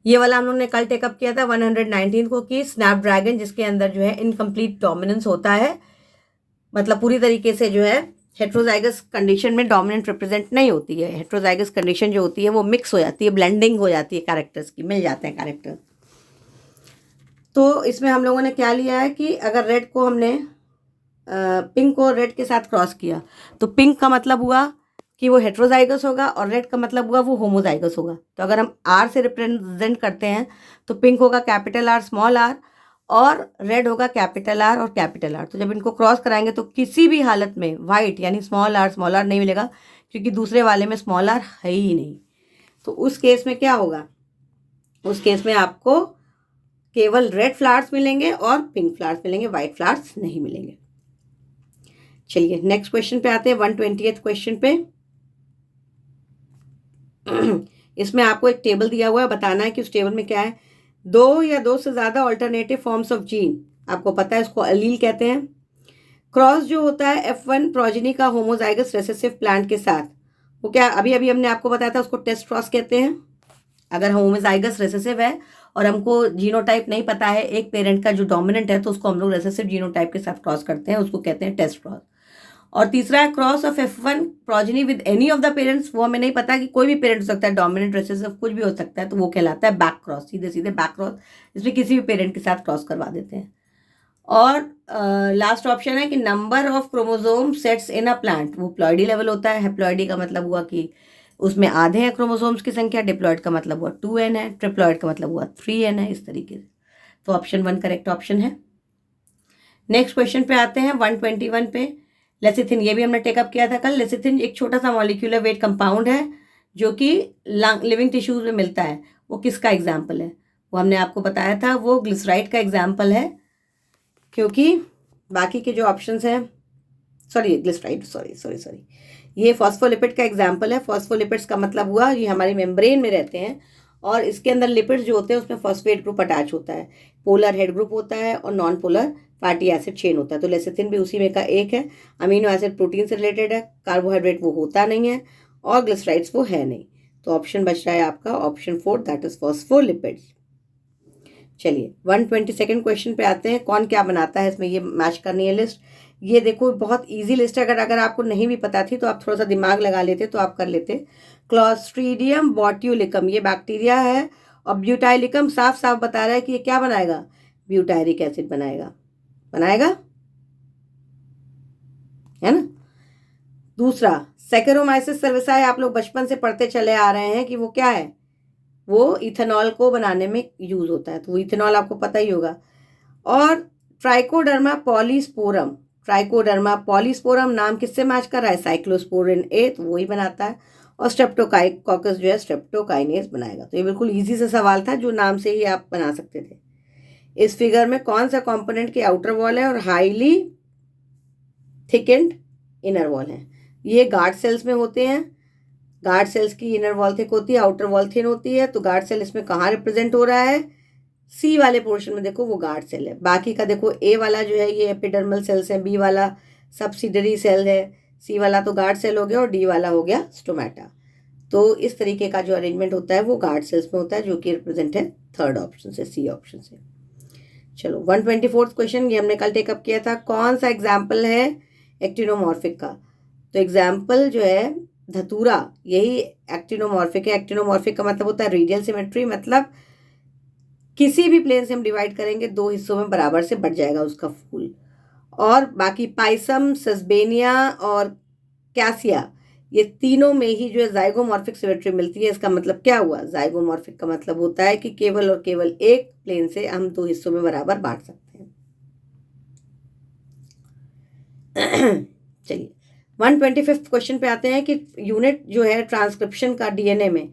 ये वाला हम लोग ने कल टेकअप किया था 119 को, कि स्नैपड्रैगन जिसके अंदर जो है इनकम्प्लीट डोमिनेंस होता है, मतलब पूरी तरीके से जो है हेट्रोजाइगस कंडीशन में डोमिनेंट रिप्रेजेंट नहीं होती है। हेट्रोजाइगस कंडीशन जो होती है वो मिक्स हो जाती है, ब्लेंडिंग हो जाती है कैरेक्टर्स की, मिल जाते हैं कैरेक्टर। तो इसमें हम लोगों ने क्या लिया है कि अगर रेड को हमने पिंक को रेड के साथ क्रॉस किया, तो पिंक का मतलब हुआ कि वो हेट्रोजाइगस होगा और रेड का मतलब हुआ वो होमोजाइगस होगा। तो अगर हम आर से रिप्रेजेंट करते हैं तो पिंक होगा कैपिटल आर स्मॉल आर, और रेड होगा कैपिटल आर और कैपिटल आर। तो जब इनको क्रॉस कराएंगे तो किसी भी हालत में वाइट यानी स्मॉल आर नहीं मिलेगा, क्योंकि दूसरे वाले में स्मॉल आर है ही नहीं। तो उस केस में क्या होगा? उस केस में आपको केवल रेड फ्लावर्स मिलेंगे और पिंक फ्लावर्स मिलेंगे, वाइट फ्लावर्स नहीं मिलेंगे। चलिए नेक्स्ट क्वेश्चन पे आते हैं, 120th क्वेश्चन पे। इसमें आपको एक टेबल दिया हुआ है, बताना है कि उस टेबल में क्या है। 2 या 2 से ज़्यादा ऑल्टरनेटिव फॉर्म्स ऑफ जीन, आपको पता है इसको अलील कहते हैं। क्रॉस जो होता है F1 प्रोजेनी का होमोजाइगस रेसेसिव प्लांट के साथ, वो क्या अभी अभी हमने आपको बताया था, उसको टेस्ट क्रॉस कहते हैं। अगर होमोजाइगस रिसेसिव है और हमको जीनोटाइप नहीं पता है एक पेरेंट का जो डोमिनेंट है, तो उसको हम लोग रिसेसिव जीनोटाइप के साथ क्रॉस करते हैं, उसको कहते हैं टेस्ट क्रॉस। और तीसरा है cross of F1 progeny with any of the parents, वो हमें नहीं पता कि कोई भी पेरेंट हो सकता है, डोमिनेंट रिसेसिव कुछ भी हो सकता है, तो वो कहलाता है बैक क्रॉस, सीधे सीधे बैक क्रॉस, जिसमें किसी भी पेरेंट के साथ क्रॉस करवा देते हैं। और लास्ट ऑप्शन है कि number of chromosome sets in a plant, वो प्लॉइडी लेवल होता है। हैप्लॉइडी का मतलब हुआ कि उसमें आधे हैं क्रोमोसोम्स की संख्या, डिप्लॉइड का मतलब हुआ 2n है, ट्रिप्लॉइड का मतलब हुआ 3n है, इस तरीके से। तो ऑप्शन 1 करेक्ट ऑप्शन है। नेक्स्ट क्वेश्चन पे आते हैं 121 पे। लेसिथिन, ये भी हमने टेकअप किया था कल। लेसिथिन एक छोटा सा मॉलिक्यूलर वेट कंपाउंड है जो कि लिविंग टिश्यूज में मिलता है। वो किसका एग्जाम्पल है? वो हमने आपको बताया था, वो ग्लिसराइड का एग्जाम्पल है, क्योंकि बाकी के जो ऑप्शंस हैं, सॉरी, ये फॉस्फोलिपिड का एग्जाम्पल है। फॉस्फोलिपिड्स का मतलब हुआ ये हमारी मेम्ब्रेन में रहते हैं और इसके अंदर लिपिड्स जो होते हैं उसमें फॉस्फेट ग्रुप अटैच होता है, पोलर हेड ग्रुप होता है और non polar fatty acid chain होता है। तो लेसिथिन भी उसी में का एक है। अमीनो एसिड प्रोटीन से रिलेटेड है, कार्बोहाइड्रेट वो होता नहीं है और ग्लिसराइड्स वो है नहीं। तो ऑप्शन बच रहा है आपका ऑप्शन 4, दैट इज फॉस्फोलिपिड्स। चलिए 122 क्वेश्चन पे आते हैं। कौन क्या बनाता है इसमें, ये मैच करनी है लिस्ट। ये देखो बहुत इजी लिस्ट है, अगर आपको नहीं भी पता थी तो आप थोड़ा सा दिमाग लगा लेते तो आप कर लेते। क्लॉस्ट्रीडियम बॉट्यूलिकम ये बैक्टीरिया है और ब्यूटाइलिकम साफ साफ बता रहा है कि ये क्या बनाएगा, ब्यूटायरिक एसिड बनाएगा है ना। दूसरा सैकेरोमाइसिस सर्विसाई, आप लोग बचपन से पढ़ते चले आ रहे हैं कि वो क्या है, वो इथेनॉल को बनाने में यूज होता है, तो वो इथेनॉल आपको पता ही होगा। और ट्राइकोडर्मा पॉलीस्पोरम नाम किससे मैच कर रहा है, साइक्लोस्पोरिन ए, तो वही बनाता है। और स्ट्रेप्टोकाकस जो है स्ट्रेप्टोकाइनेस बनाएगा। तो ये बिल्कुल इजी सा सवाल था जो नाम से ही आप बना सकते थे। इस फिगर में कौन सा कंपोनेंट की आउटर वॉल है और हाईली थिकेंड इनर वॉल है? ये गार्ड सेल्स में होते हैं। गार्ड सेल्स की इनर वॉल थिक होती है, आउटर वॉल थिन होती है। तो गार्ड सेल इसमें कहाँ रिप्रेजेंट हो रहा है, सी वाले पोर्शन में देखो वो गार्ड सेल है। बाकी का देखो ए वाला जो है ये एपिडर्मल सेल्स है, बी वाला सब्सिडरी सेल है, सी वाला तो गार्ड सेल हो गया और डी वाला हो गया स्टोमेटा। तो इस तरीके का जो अरेंजमेंट होता है वो गार्ड सेल्स में होता है, जो कि रिप्रेजेंट है थर्ड ऑप्शन से, सी ऑप्शन से। चलो 124 क्वेश्चन, ये हमने कल टेकअप किया था। कौन सा एग्जाम्पल है एक्टिनोमॉर्फिक का? तो एग्जाम्पल जो है धतूरा, यही एक्टिनोमॉर्फिक है। एक्टिनोमॉर्फिक का मतलब होता है रेडियल सिमेट्री, मतलब किसी भी प्लेन से हम डिवाइड करेंगे 2 हिस्सों में बराबर से बढ़ जाएगा उसका फूल। और बाकी पाइसम, सस्बेनिया और कैसिया, ये तीनों में ही जो है जाइगोमॉर्फिक सिमेट्री मिलती है। इसका मतलब क्या हुआ, जाइगोमॉर्फिक का मतलब होता है कि केवल और केवल एक प्लेन से हम 2 हिस्सों में बराबर बांट सकते हैं। चलिए 125 क्वेश्चन पे आते हैं कि यूनिट जो है ट्रांसक्रिप्शन का डीएनए में,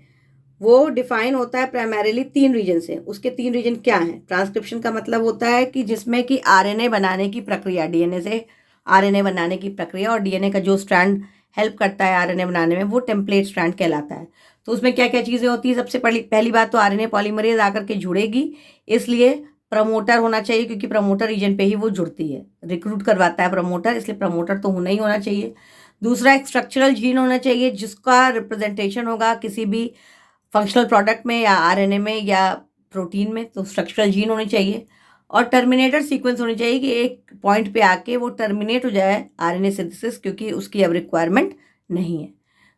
वो डिफाइन होता है प्राइमरीली 3 रीजन से। उसके 3 रीजन क्या हैं? ट्रांसक्रिप्शन का मतलब होता है कि जिसमें कि आरएनए बनाने की प्रक्रिया, डीएनए से आरएनए बनाने की प्रक्रिया और डीएनए का जो स्ट्रैंड हेल्प करता है आरएनए बनाने में, वो टेम्पलेट स्ट्रैंड कहलाता है। तो उसमें क्या क्या चीज़ें होती है? सबसे पहली बात तो आरएनए पॉलीमरेज आकर के जुड़ेगी, इसलिए प्रमोटर होना चाहिए, क्योंकि प्रमोटर रीजन पे ही वो जुड़ती है, रिक्रूट करवाता है प्रमोटर, इसलिए प्रमोटर तो होना ही होना चाहिए। दूसरा एक स्ट्रक्चरल जीन होना चाहिए जिसका रिप्रेजेंटेशन होगा किसी भी फंक्शनल प्रोडक्ट में या आरएनए में या प्रोटीन में, तो स्ट्रक्चरल जीन होनी चाहिए। और टर्मिनेटर सीक्वेंस होनी चाहिए कि एक पॉइंट पे आके वो टर्मिनेट हो जाए आरएनए सिंथेसिस, क्योंकि उसकी अब रिक्वायरमेंट नहीं है।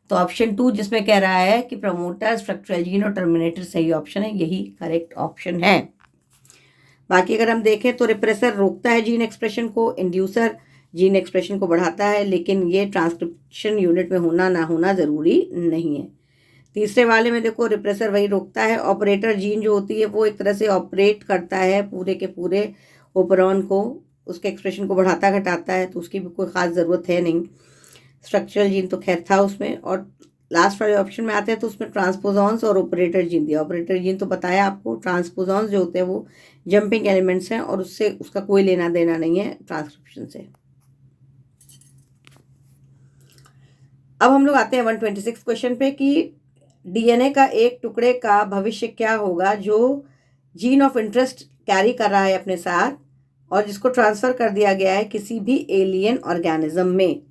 तो ऑप्शन 2 जिसमें कह रहा है कि प्रमोटर, स्ट्रक्चरल जीन और टर्मिनेटर सही ऑप्शन है, यही करेक्ट ऑप्शन है। बाकी अगर हम देखें तो रिप्रेसर रोकता है जीन एक्सप्रेशन को, इंड्यूसर जीन एक्सप्रेशन को बढ़ाता है, लेकिन ये ट्रांसक्रिप्शन यूनिट में होना ना होना ज़रूरी नहीं है। तीसरे वाले में देखो रिप्रेसर वही रोकता है, ऑपरेटर जीन जो होती है वो एक तरह से ऑपरेट करता है पूरे के पूरे ओपरॉन को, उसके एक्सप्रेशन को बढ़ाता घटाता है, तो उसकी भी कोई ख़ास ज़रूरत है नहीं। स्ट्रक्चरल जीन तो खैर था उसमें। और लास्ट वाले ऑप्शन में आते हैं तो उसमें ट्रांसपोजॉन्स और ऑपरेटर जीन दिया। ऑपरेटर जीन तो बताया आपको, ट्रांसपोजॉन्स जो होते हैं वो जंपिंग एलिमेंट्स हैं और उससे उसका कोई लेना देना नहीं है ट्रांसक्रिप्शन से। अब हम लोग आते हैं 126 क्वेश्चन पे कि डीएनए का एक टुकड़े का भविष्य क्या होगा जो जीन ऑफ इंटरेस्ट कैरी कर रहा है अपने साथ और जिसको ट्रांसफ़र कर दिया गया है किसी भी एलियन ऑर्गेनिज्म में।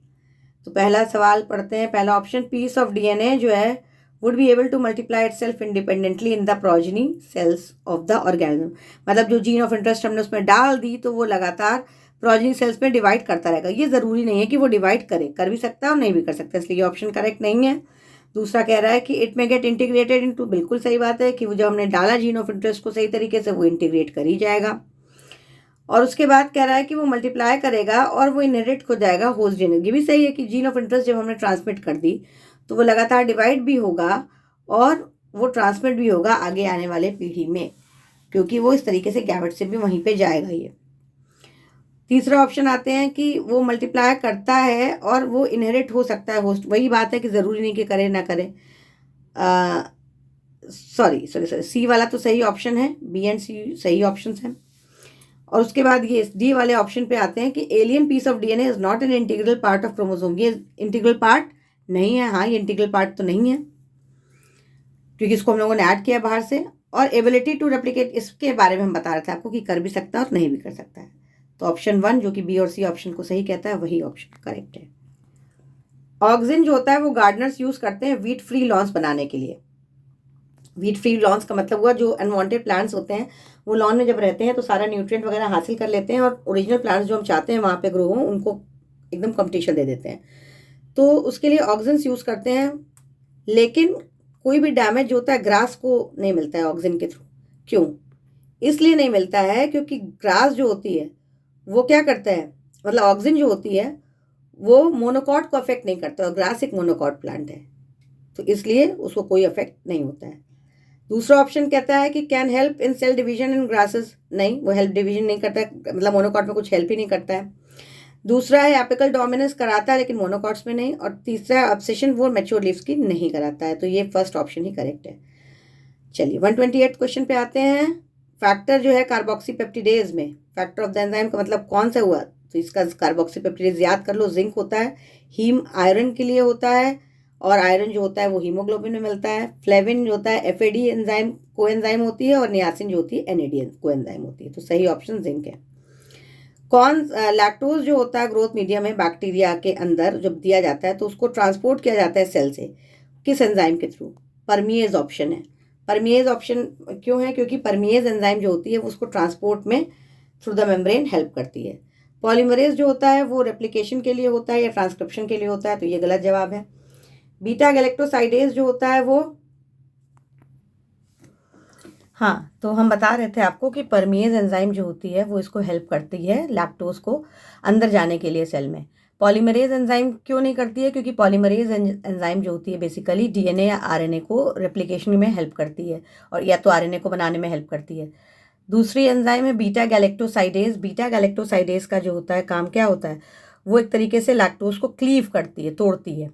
तो पहला सवाल पढ़ते हैं, पहला ऑप्शन, पीस ऑफ डीएनए जो है would be able to multiply itself independently in the progeny cells of the organism. मतलब जो जीन ऑफ इंटरेस्ट हमने उसमें डाल दी तो वो लगातार प्रोजेनी सेल्स में डिवाइड करता रहेगा। ये ज़रूरी नहीं है कि वो डिवाइड करे, कर भी सकता है और नहीं भी कर सकता, इसलिए ये ऑप्शन करेक्ट नहीं है। दूसरा कह रहा है कि इट में गेट इंटीग्रेटेड इनटू, बिल्कुल सही बात है कि वो जब हमने डाला जीन ऑफ इंटरेस्ट को सही तरीके से वो इंटीग्रेट कर ही जाएगा। और उसके बाद कह रहा है कि वो मल्टीप्लाई करेगा और वो इनहेरिट हो जाएगा होस्ट जीन। ये भी सही है कि जीन ऑफ इंटरेस्ट जब हमने ट्रांसमिट कर दी तो वो लगातार डिवाइड भी होगा और वो ट्रांसमिट भी होगा आगे आने वाले पीढ़ी में, क्योंकि वो इस तरीके से गैमेट से भी वहीं पे जाएगा ये। तीसरा ऑप्शन आते हैं कि वो मल्टीप्लाई करता है और वो इनहेरिट हो सकता है होस्ट। वही बात है कि ज़रूरी नहीं कि करे ना करे। सॉरी सी वाला तो सही ऑप्शन है, बी एंड सी सही ऑप्शन हैं। और उसके बाद ये डी वाले ऑप्शन पे आते हैं कि alien piece of DNA is not an integral part of chromosome. ये इंटीग्रल पार्ट नहीं है। हाँ, ये इंटीग्रल पार्ट तो नहीं है क्योंकि इसको हम लोगों ने ऐड किया बाहर से। और एबिलिटी टू रेप्लिकेट, इसके बारे में हम बता रहे थे आपको कि कर भी सकता है और नहीं भी कर सकता है। तो ऑप्शन 1 जो कि बी और सी ऑप्शन को सही कहता है वही ऑप्शन करेक्ट है। ऑक्सिन जो होता है वो गार्डनर्स यूज करते हैं वीट फ्री लॉन्स बनाने के लिए। वीट फ्री लॉन्स का मतलब हुआ जो अनवांटेड प्लांट्स होते हैं वो लॉन में जब रहते हैं तो सारा न्यूट्रिएंट वगैरह हासिल कर लेते हैं और ओरिजिनल प्लांट्स जो हम चाहते हैं वहाँ पे ग्रो हों उनको एकदम कंपटीशन दे देते हैं। तो उसके लिए ऑक्सिन्स यूज़ करते हैं, लेकिन कोई भी डैमेज होता है ग्रास को नहीं मिलता है ऑक्सिन के थ्रू। क्यों? इसलिए नहीं मिलता है क्योंकि ग्रास जो होती है वो क्या करता है, मतलब ऑक्सिन जो होती है वो मोनोकॉट को अफेक्ट नहीं करता और ग्रास एक मोनोकॉट प्लांट है, तो इसलिए उसको कोई अफेक्ट नहीं होता है। दूसरा ऑप्शन कहता है कि can help in cell division in grasses. नहीं, वो हेल्प डिवीजन नहीं करता है, मतलब मोनोकॉट में कुछ हेल्प ही नहीं करता है। दूसरा है एपिकल डोमिनेंस कराता है लेकिन मोनोकॉट्स में नहीं। और तीसरा है ऑब्सेशन, वो मैच्योर लीव्स की नहीं कराता है। तो ये फर्स्ट ऑप्शन ही करेक्ट है। चलिए 128 क्वेश्चन पे आते हैं। फैक्टर जो है कार्बोक्सीपेप्टिडेज में, फैक्टर ऑफ द एंजाइम का मतलब कौन सा हुआ, तो इसका कार्बोक्सीपेप्टिडेज याद कर लो, जिंक होता है, हीम आयरन के लिए होता है और आयरन जो होता है वो हीमोग्लोबिन में मिलता है। फ्लेविन जो होता है एफएडी एंजाइम कोएंजाइम होती है और नियासिन जो होती है एनएडी कोएंजाइम होती है। तो सही ऑप्शन जिंक है। कौन लैक्टोज जो होता है ग्रोथ मीडियम में बैक्टीरिया के अंदर जब दिया जाता है तो उसको ट्रांसपोर्ट किया जाता है सेल से, किस एंजाइम के थ्रू? परमिएज ऑप्शन है। परमिएज ऑप्शन क्यों है? क्योंकि परमिएज एंजाइम जो होती है वो उसको ट्रांसपोर्ट में थ्रू द मेम्ब्रेन हेल्प करती है। पॉलीमरेज जो होता है वो रेप्लिकेशन के लिए होता है या ट्रांसक्रिप्शन के लिए होता है, तो ये गलत जवाब है। बीटा गैलेक्टोसाइडेज जो होता है वो, हाँ, तो हम बता रहे थे आपको कि परमिएज एंजाइम जो होती है वो इसको हेल्प करती है लैक्टोज को अंदर जाने के लिए सेल में। पॉलीमरेज एंजाइम क्यों नहीं करती है? क्योंकि पॉलीमरेज एंजाइम जो होती है बेसिकली डीएनए या आरएनए को रेप्लिकेशन में हेल्प करती है और या तो आरएनए को बनाने में हेल्प करती है। दूसरी एंजाइम है बीटा गैलेक्टोसाइडेज। बीटा गैलेक्टोसाइडेज का जो होता है काम क्या होता है, वो एक तरीके से लैक्टोज को क्लीव करती है, तोड़ती है।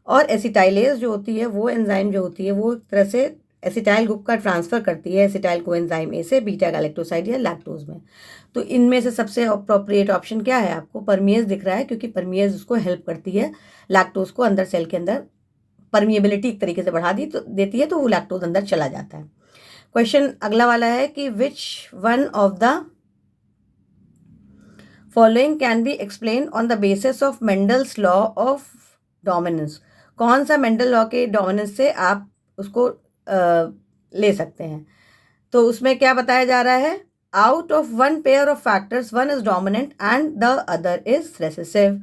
और एसिटाइलेज जो होती है वो एंजाइम जो होती है वो एक तरह से एसिटाइल ग्रुप का ट्रांसफ़र करती है एसिटाइल कोएंजाइम ए से बीटा गैलेक्टोसाइड या लैक्टोज में। तो इनमें से सबसे अप्रोप्रिएट ऑप्शन क्या है? आपको परमिएज दिख रहा है क्योंकि परमिएज उसको हेल्प करती है लैक्टोज को अंदर सेल के अंदर परमिएबिलिटी एक तरीके से बढ़ा देती है तो वो लैक्टोज अंदर चला जाता है। क्वेश्चन अगला वाला है कि which one of the following can be explain on the basis of Mendel's law of dominance. कौन सा मेंडल लॉ के डोमिनेंस से आप उसको ले सकते हैं? तो उसमें क्या बताया जा रहा है, out of one pair of factors one is dominant and the other is recessive.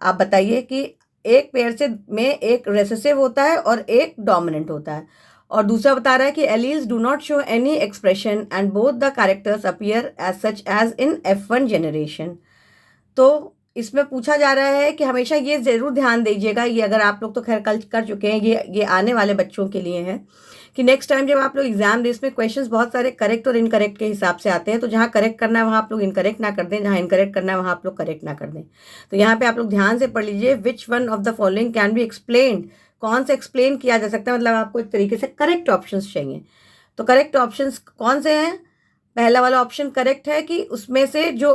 आप बताइए कि एक पेयर से में एक रेसेसिव होता है और एक डोमिनेंट होता है। और दूसरा बता रहा है कि alleles do not show any expression and both the characters appear as such as in F1 generation. तो इसमें पूछा जा रहा है कि हमेशा ये ज़रूर ध्यान दीजिएगा, ये अगर आप लोग तो खैर कल कर चुके हैं, ये आने वाले बच्चों के लिए है कि नेक्स्ट टाइम जब आप लोग एग्जाम दे, इसमें क्वेश्चंस बहुत सारे करेक्ट और इनकरेक्ट के हिसाब से आते हैं। तो जहाँ करेक्ट करना है वहाँ आप लोग इनकरेक्ट ना कर दें, जहाँ इनकरेक्ट करना है वहाँ आप लोग करेक्ट ना कर दें। तो यहाँ पे आप लोग ध्यान से पढ़ लीजिए, which one of the following can be explained, कौन से एक्सप्लेन किया जा सकता है, मतलब आपको एक तरीके से करेक्ट ऑप्शंस चाहिए। तो करेक्ट ऑप्शंस कौन से हैं? पहला वाला ऑप्शन करेक्ट है कि उसमें से जो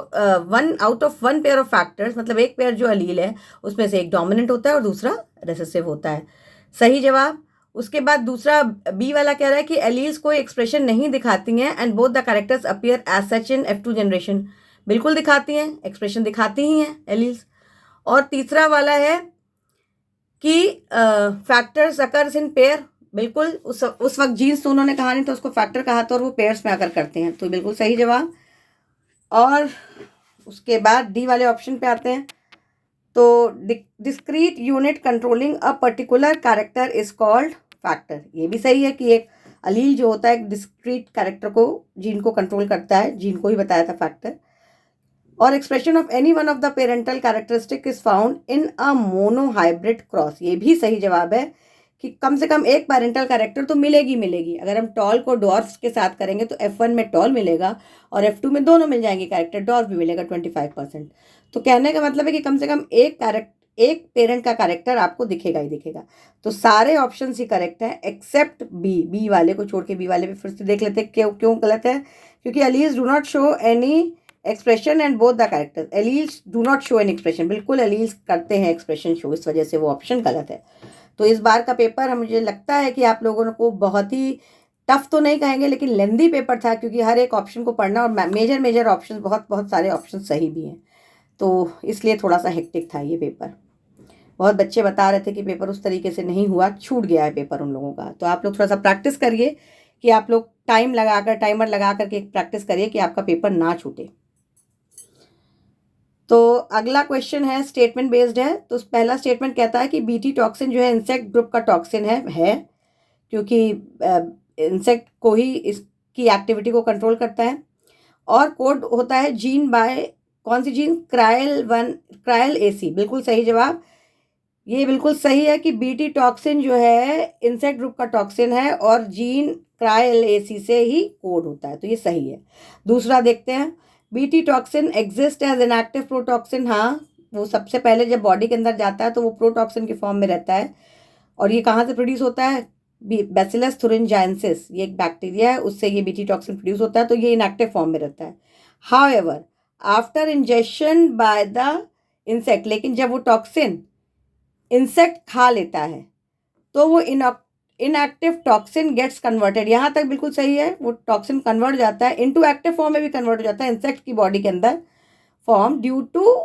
one out of one pair of factors, मतलब एक पेयर जो अलील है उसमें से एक डोमिनेंट होता है और दूसरा रेसेसिव होता है। सही जवाब। उसके बाद दूसरा बी वाला कह रहा है कि एलील्स कोई एक्सप्रेशन नहीं दिखाती हैं and both the characters appear as such in F2 generation. बिल्कुल दिखाती हैं, एक्सप्रेशन दिखाती ही हैं एलील्स। और तीसरा वाला है कि फैक्टर्स अकर्स इन पेयर, बिल्कुल उस वक्त जीन्स तो उन्होंने कहा नहीं तो उसको फैक्टर कहा था और वो पेयर्स में आकर करते हैं, तो बिल्कुल सही जवाब। और उसके बाद डी वाले ऑप्शन पे आते हैं। तो discrete unit controlling a particular character is called factor, ये भी सही है कि एक अलील जो होता है एक डिस्क्रीट कैरेक्टर को, जीन को कंट्रोल करता है, जीन को ही बताया था फैक्टर। और expression of any one of the parental characteristic is found in a monohybrid cross, ये भी सही जवाब है कि कम से कम एक पेरेंटल कैरेक्टर तो मिलेगी। अगर हम टॉल को डॉर्फ्स के साथ करेंगे तो F1 में टॉल मिलेगा और F2 में दोनों मिल जाएंगे कैरेक्टर, डॉर्फ भी मिलेगा 25%। तो कहने का मतलब है कि कम से कम एक पेरेंट का कैरेक्टर आपको दिखेगा ही दिखेगा। तो सारे ऑप्शन ही करेक्ट है एक्सेप्ट बी वाले को छोड़ के। बी वाले पे फिर से देख लेते हैं क्यों गलत है, क्योंकि alleles do not show any expression and both the characters, alleles do not show any expression, बिल्कुल एलील्स करते हैं एक्सप्रेशन शो, इस वजह से वो ऑप्शन गलत है। तो इस बार का पेपर मुझे लगता है कि आप लोगों को बहुत ही टफ तो नहीं कहेंगे लेकिन लेंदी पेपर था, क्योंकि हर एक ऑप्शन को पढ़ना और मेजर ऑप्शन, बहुत सारे ऑप्शन सही भी हैं, तो इसलिए थोड़ा सा हेक्टिक था ये पेपर। बहुत बच्चे बता रहे थे कि पेपर उस तरीके से नहीं हुआ, छूट गया है पेपर उन लोगों का। तो आप लोग थोड़ा सा प्रैक्टिस करिए कि आप लोग टाइमर लगा करके प्रैक्टिस करिए कि आपका पेपर ना छूटे। तो अगला क्वेश्चन है स्टेटमेंट बेस्ड है। तो पहला स्टेटमेंट कहता है कि बीटी टॉक्सिन जो है इंसेक्ट ग्रुप का टॉक्सिन है क्योंकि इंसेक्ट को ही इसकी एक्टिविटी को कंट्रोल करता है। और कोड होता है जीन बाय कौन सी जीन, क्रायल AC, बिल्कुल सही जवाब। ये बिल्कुल सही है कि बीटी टॉक्सिन जो है इंसेक्ट ग्रुप का टॉक्सिन है और जीन क्रायल AC से ही कोड होता है, तो ये सही है। दूसरा देखते हैं, BT toxin exist as inactive protoxin, हाँ वो सबसे पहले जब बॉडी के अंदर जाता है तो वो प्रोटॉक्सिन के फॉर्म में रहता है। और ये कहाँ से प्रोड्यूस होता है, बैसिलस thuringiensis, ये एक बैक्टीरिया है, उससे ये बीटी टॉक्सिन प्रोड्यूस होता है, तो ये इनएक्टिव फॉर्म में रहता है। However after injection by the insect, लेकिन जब वो टॉक्सिन इंसेक्ट खा लेता है तो वो इनएक्टिव टॉक्सिन गेट्स कन्वर्टेड, यहाँ तक बिल्कुल सही है, वो टॉक्सिन कन्वर्ट हो जाता है इनटू एक्टिव फॉर्म में भी कन्वर्ट हो जाता है इंसेक्ट की बॉडी के अंदर form due to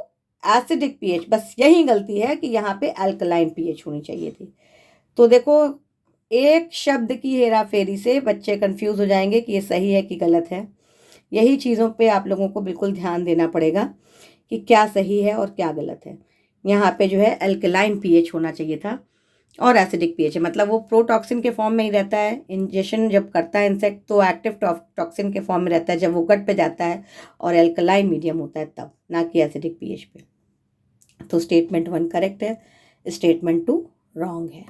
acidic pH. बस यही गलती है कि यहाँ पे अल्कलाइन पीएच होनी चाहिए थी। तो देखो एक शब्द की हेरा फेरी से बच्चे कंफ्यूज हो जाएंगे कि ये सही है कि गलत है। यही चीज़ों पे आप लोगों को बिल्कुल ध्यान देना पड़ेगा कि क्या सही है और क्या गलत है। यहाँ पे जो है अल्कलाइन पीएच होना चाहिए था और एसिडिक पीएच है, मतलब वो प्रोटॉक्सिन के फॉर्म में ही रहता है। इंजेक्शन जब करता है इंसेक्ट तो एक्टिव टॉक्सिन के फॉर्म में रहता है, जब वो गट पे जाता है और अल्कलाइन मीडियम होता है तब, ना कि एसिडिक पीएच पे। तो स्टेटमेंट 1 करेक्ट है, स्टेटमेंट 2 रॉन्ग है।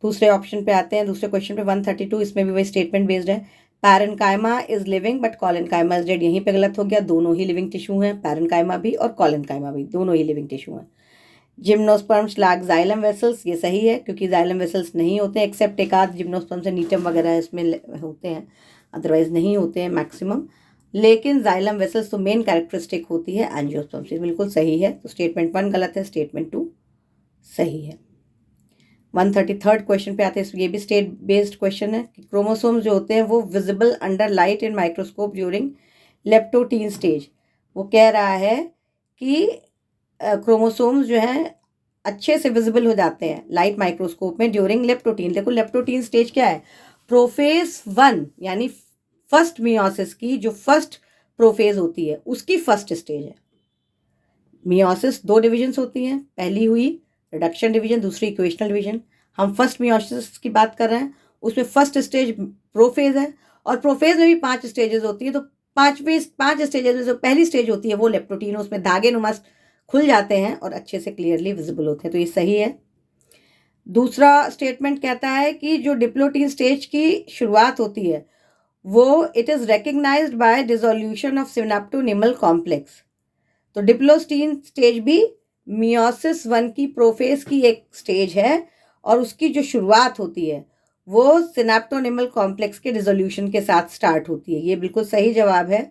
दूसरे ऑप्शन पे आते हैं, दूसरे क्वेश्चन पे 132, इसमें भी वही स्टेटमेंट बेस्ड है। Parenchyma is living but collenchyma is dead, यहीं पे गलत हो गया, दोनों ही लिविंग टिश्यू हैं, पैरेन्काइमा भी और कोलेनकाइमा भी, दोनों ही लिविंग टिश्यू हैं। जिम्नोस्पर्म्स लैक जाइलम वेसल्स, ये सही है क्योंकि जाइलम वेसल्स नहीं होते एक्सेप्ट एक आध जिम्नोस्पर्म से नीटम वगैरह इसमें होते हैं, अदरवाइज नहीं होते हैं मैक्सिमम। लेकिन जाइलम वेसल्स तो मेन कैरेक्टरिस्टिक होती है एंजियोस्पर्म से, बिल्कुल सही है। तो स्टेटमेंट 1 गलत है, स्टेटमेंट 2 सही है। 133 क्वेश्चन पे आते हैं, ये भी स्टेट बेस्ड क्वेश्चन है कि क्रोमोसोम्स जो होते हैं वो visible under light in microscope during leptotene stage. वो कह रहा है कि क्रोमोसोम्स जो हैं अच्छे से विजिबल हो जाते हैं लाइट माइक्रोस्कोप में ड्यूरिंग लेप्टोटीन। देखो लेप्टोटीन स्टेज क्या है, प्रोफेज 1 यानी फर्स्ट मियोसिस की जो फर्स्ट प्रोफेज होती है उसकी फर्स्ट स्टेज है। मियोसिस 2 डिविजन्स होती हैं, पहली हुई रिडक्शन डिवीजन, दूसरी इक्वेशनल डिवीजन। हम फर्स्ट मियोसिस की बात कर रहे हैं, उसमें फर्स्ट स्टेज प्रोफेज है और प्रोफेज में भी 5 स्टेजेस होती है। तो 5 स्टेजेस में जो पहली स्टेज होती है वो लेप्टोटीन, उसमें धागे नुमा खुल जाते हैं और अच्छे से क्लियरली विजिबल होते हैं, तो ये सही है। दूसरा स्टेटमेंट कहता है कि जो डिप्लोटीन स्टेज की शुरुआत होती है वो it is recognised by dissolution of synaptonemal complex. तो डिप्लोटीन स्टेज भी मियोसिस 1 की प्रोफेज की एक स्टेज है और उसकी जो शुरुआत होती है वो सिनेप्टोनिमल कॉम्प्लेक्स के डिसोल्यूशन के साथ स्टार्ट होती है। ये बिल्कुल सही जवाब है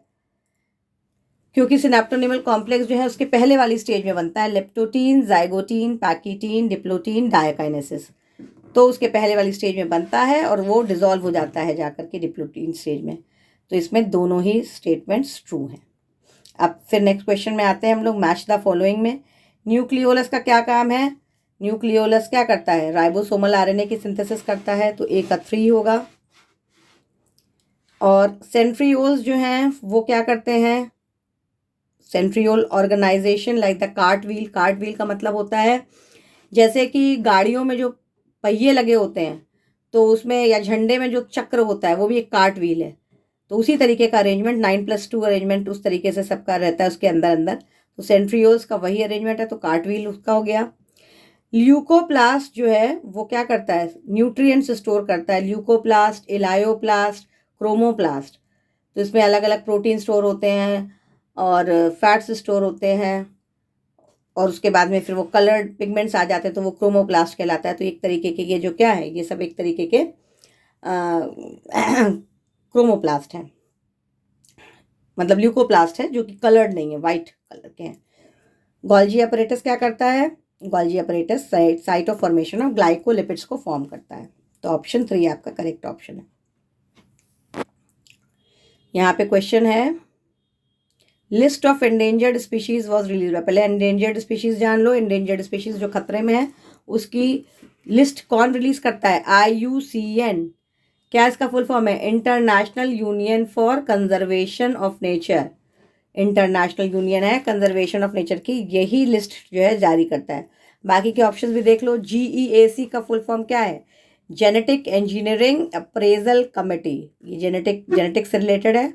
क्योंकि सिनेप्टोनिमल कॉम्प्लेक्स जो है उसके पहले वाली स्टेज में बनता है, लेप्टोटीन, जाइगोटीन, पैकीटीन, डिप्लोटीन, डायकाइनेसिस। तो उसके पहले वाली स्टेज में बनता है और वो डिसॉल्व हो जाता है जाकर के डिप्लोटीन स्टेज में। तो इसमें दोनों ही स्टेटमेंट्स ट्रू हैं। अब फिर नेक्स्ट क्वेश्चन में आते हैं हम लोग, मैच द फॉलोइंग में। न्यूक्लियोलस का क्या काम है, न्यूक्लियोलस क्या करता है, राइबोसोमल आरएनए की सिंथेसिस करता है, तो ए का 3 होगा। और सेंट्रियोल्स जो हैं वो क्या करते हैं, centriole organisation like the cart wheel. Cart wheel का मतलब होता है जैसे कि गाड़ियों में जो पहिए लगे होते हैं तो उसमें, या झंडे में जो चक्र होता है वो भी एक कार्ट व्हील है। तो उसी तरीके का अरेंजमेंट 9+2 अरेंजमेंट उस तरीके से सबका रहता है उसके अंदर अंदर। तो सेंट्रियोल्स का वही अरेंजमेंट है, तो कार्ट व्हील उसका हो गया। ल्यूकोप्लास्ट जो है वो क्या करता है, न्यूट्रिएंट्स स्टोर करता है। Leucoplast, elaioplast, chromoplast. तो इसमें अलग अलग प्रोटीन स्टोर होते हैं और फैट्स स्टोर होते हैं, और उसके बाद में फिर वो कलर्ड पिगमेंट्स आ जाते हैं तो वो क्रोमोप्लास्ट कहलाता है। तो एक तरीके के ये जो क्या है, ये सब एक तरीके के क्रोमोप्लास्ट हैं, मतलब ल्यूकोप्लास्ट है जो कि कलर्ड नहीं है, वाइट कलर के हैं। गोल्जी अपरेटस क्या करता है, Golgi apparatus site of formation of glycolipids को फॉर्म करता है। तो ऑप्शन 3 आपका करेक्ट ऑप्शन है। यहाँ पे क्वेश्चन है, list of endangered species was release. पहले एंडेंजर्ड स्पीशीज जान लो। एंडेंजर्ड स्पीशीज जो खतरे में है उसकी लिस्ट कौन रिलीज करता है, IUCN। क्या इसका फुल फॉर्म है, international union for conservation of nature. International union है कंजर्वेशन ऑफ नेचर की, यही लिस्ट जो है जारी करता है। बाकी के ऑप्शंस भी देख लो। GEAC का फुल फॉर्म क्या है, जेनेटिक इंजीनियरिंग अप्रेजल कमेटी। ये जेनेटिक से रिलेटेड है।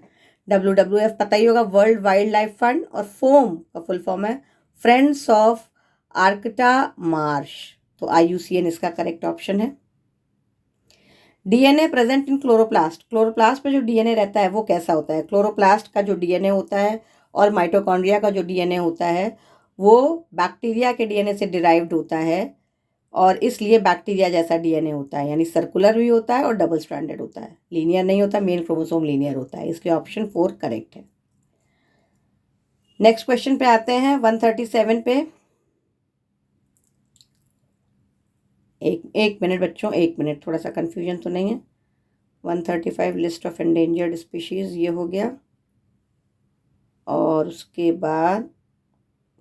WWF पता ही होगा, वर्ल्ड वाइल्ड लाइफ फंड। और फोम का फुल फॉर्म है फ्रेंड्स ऑफ आर्कटा मार्श। तो IUCN इसका करेक्ट ऑप्शन है। DNA present in chloroplast. Chloroplast में जो DNA रहता है वो कैसा होता है, क्लोरोप्लास्ट का जो DNA होता है और माइटोकॉन्ड्रिया का जो DNA होता है वो बैक्टीरिया के DNA से डिराइव्ड होता है, और इसलिए बैक्टीरिया जैसा DNA होता है, यानी सर्कुलर भी होता है और डबल स्ट्रैंडेड होता है, लीनियर नहीं होता। मेन क्रोमोसोम लीनियर होता है, इसलिए ऑप्शन 4 करेक्ट है। नेक्स्ट क्वेश्चन पे आते हैं 137 पे। एक मिनट बच्चों, एक मिनट, थोड़ा सा कंफ्यूजन तो नहीं है। 135 लिस्ट ऑफ एंडेंजर्ड स्पीशीज ये हो गया, और उसके बाद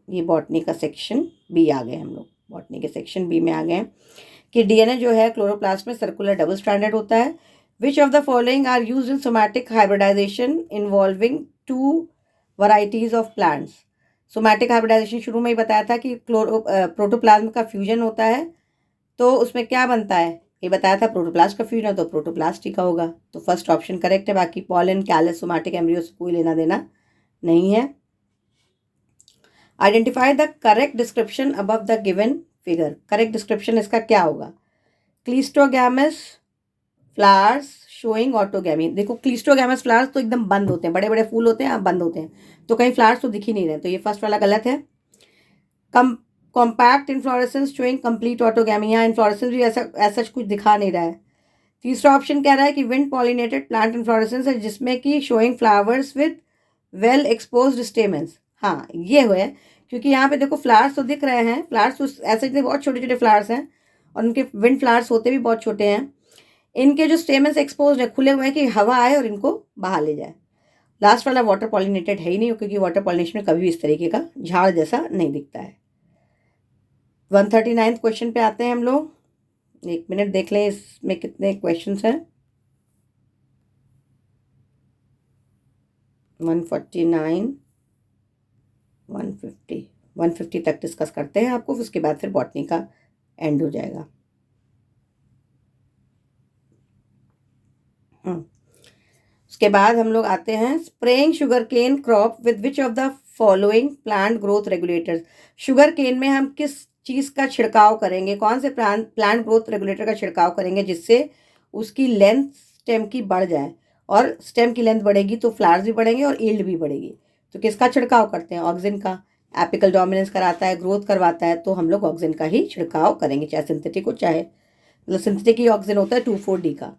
ये बॉटनी का सेक्शन बी आ गए हम लोग। बॉटनी के सेक्शन बी में आ गए कि DNA जो है क्लोरोप्लास्ट में सर्कुलर डबल स्ट्रैंडेड होता है। Which of the following are used in somatic hybridisation involving 2 varieties of plants. Somatic hybridisation शुरू में ही बताया था कि प्रोटोप्लाज्म का फ्यूजन होता है, तो उसमें क्या बनता है, ये बताया था प्रोटोप्लास्ट का फ्यूजन है, तो प्रोटोप्लास्ट ही का होगा। तो फर्स्ट ऑप्शन करेक्ट है। बाकी पॉलन, कैलस, सोमैटिक एम्ब्रियो से कोई लेना देना नहीं है। Identify the correct description above the given figure. Correct description इसका क्या होगा, क्लिस्टोगैमस फ्लावर्स शोइंग ऑटोगैमी। देखो क्लिस्टोगैमस फ्लावर्स तो एकदम बंद होते हैं, बड़े बड़े फूल होते हैं, बंद होते हैं, तो कहीं फ्लावर्स तो दिख ही नहीं रहे, तो ये फर्स्ट वाला गलत है। Compact inflorescence showing complete autogamy, यहाँ इन्फ्लोरेसेंस भी ऐसा कुछ दिखा नहीं रहा है। तीसरा ऑप्शन कह रहा है कि विंड पॉलिनेटेड प्लांट इन्फ्लोरेसेंस है जिसमें कि showing flowers with well exposed stamens. हाँ ये है, क्योंकि यहाँ पे देखो फ्लावर्स तो दिख रहे हैं, फ्लावर्स तो ऐसे बहुत छोटे छोटे फ्लावर्स हैं, और उनके विंड फ्लावर्स होते भी बहुत छोटे हैं। इनके जो स्टेमेंस एक्सपोज है, खुले हुए हैं कि हवा आए और इनको बाहर ले जाए। लास्ट वाला वाटर पॉलिनेटेड है ही नहीं, क्योंकि वाटर पॉलिनेशन में कभी भी इस तरीके का झाड़ जैसा नहीं दिखता है। 139 क्वेश्चन पे आते हैं हम लोग। एक मिनट देख लें इसमें कितने क्वेश्चंस हैं। 149, 150 तक डिस्कस करते हैं आपको, उसके बाद फिर बॉटनी का एंड हो जाएगा। उसके बाद हम लोग आते हैं spraying sugarcane crop with which of the following plant growth regulators. Sugarcane में हम किस चीज़ का छिड़काव करेंगे, कौन से प्लांट ग्रोथ रेगुलेटर का छिड़काव करेंगे जिससे उसकी लेंथ स्टेम की बढ़ जाए, और स्टेम की लेंथ बढ़ेगी तो फ्लावर्स भी बढ़ेंगे और ईल्ड भी बढ़ेगी। तो किसका छिड़काव करते हैं, ऑक्सिन का। एपिकल डोमिनेंस कराता है, ग्रोथ करवाता है, तो हम लोग ऑक्सिन का ही छिड़काव करेंगे, चाहे सिंथेटिक हो, चाहे मतलब सिंथेटिक ही ऑक्सिन होता है 2,4-D का।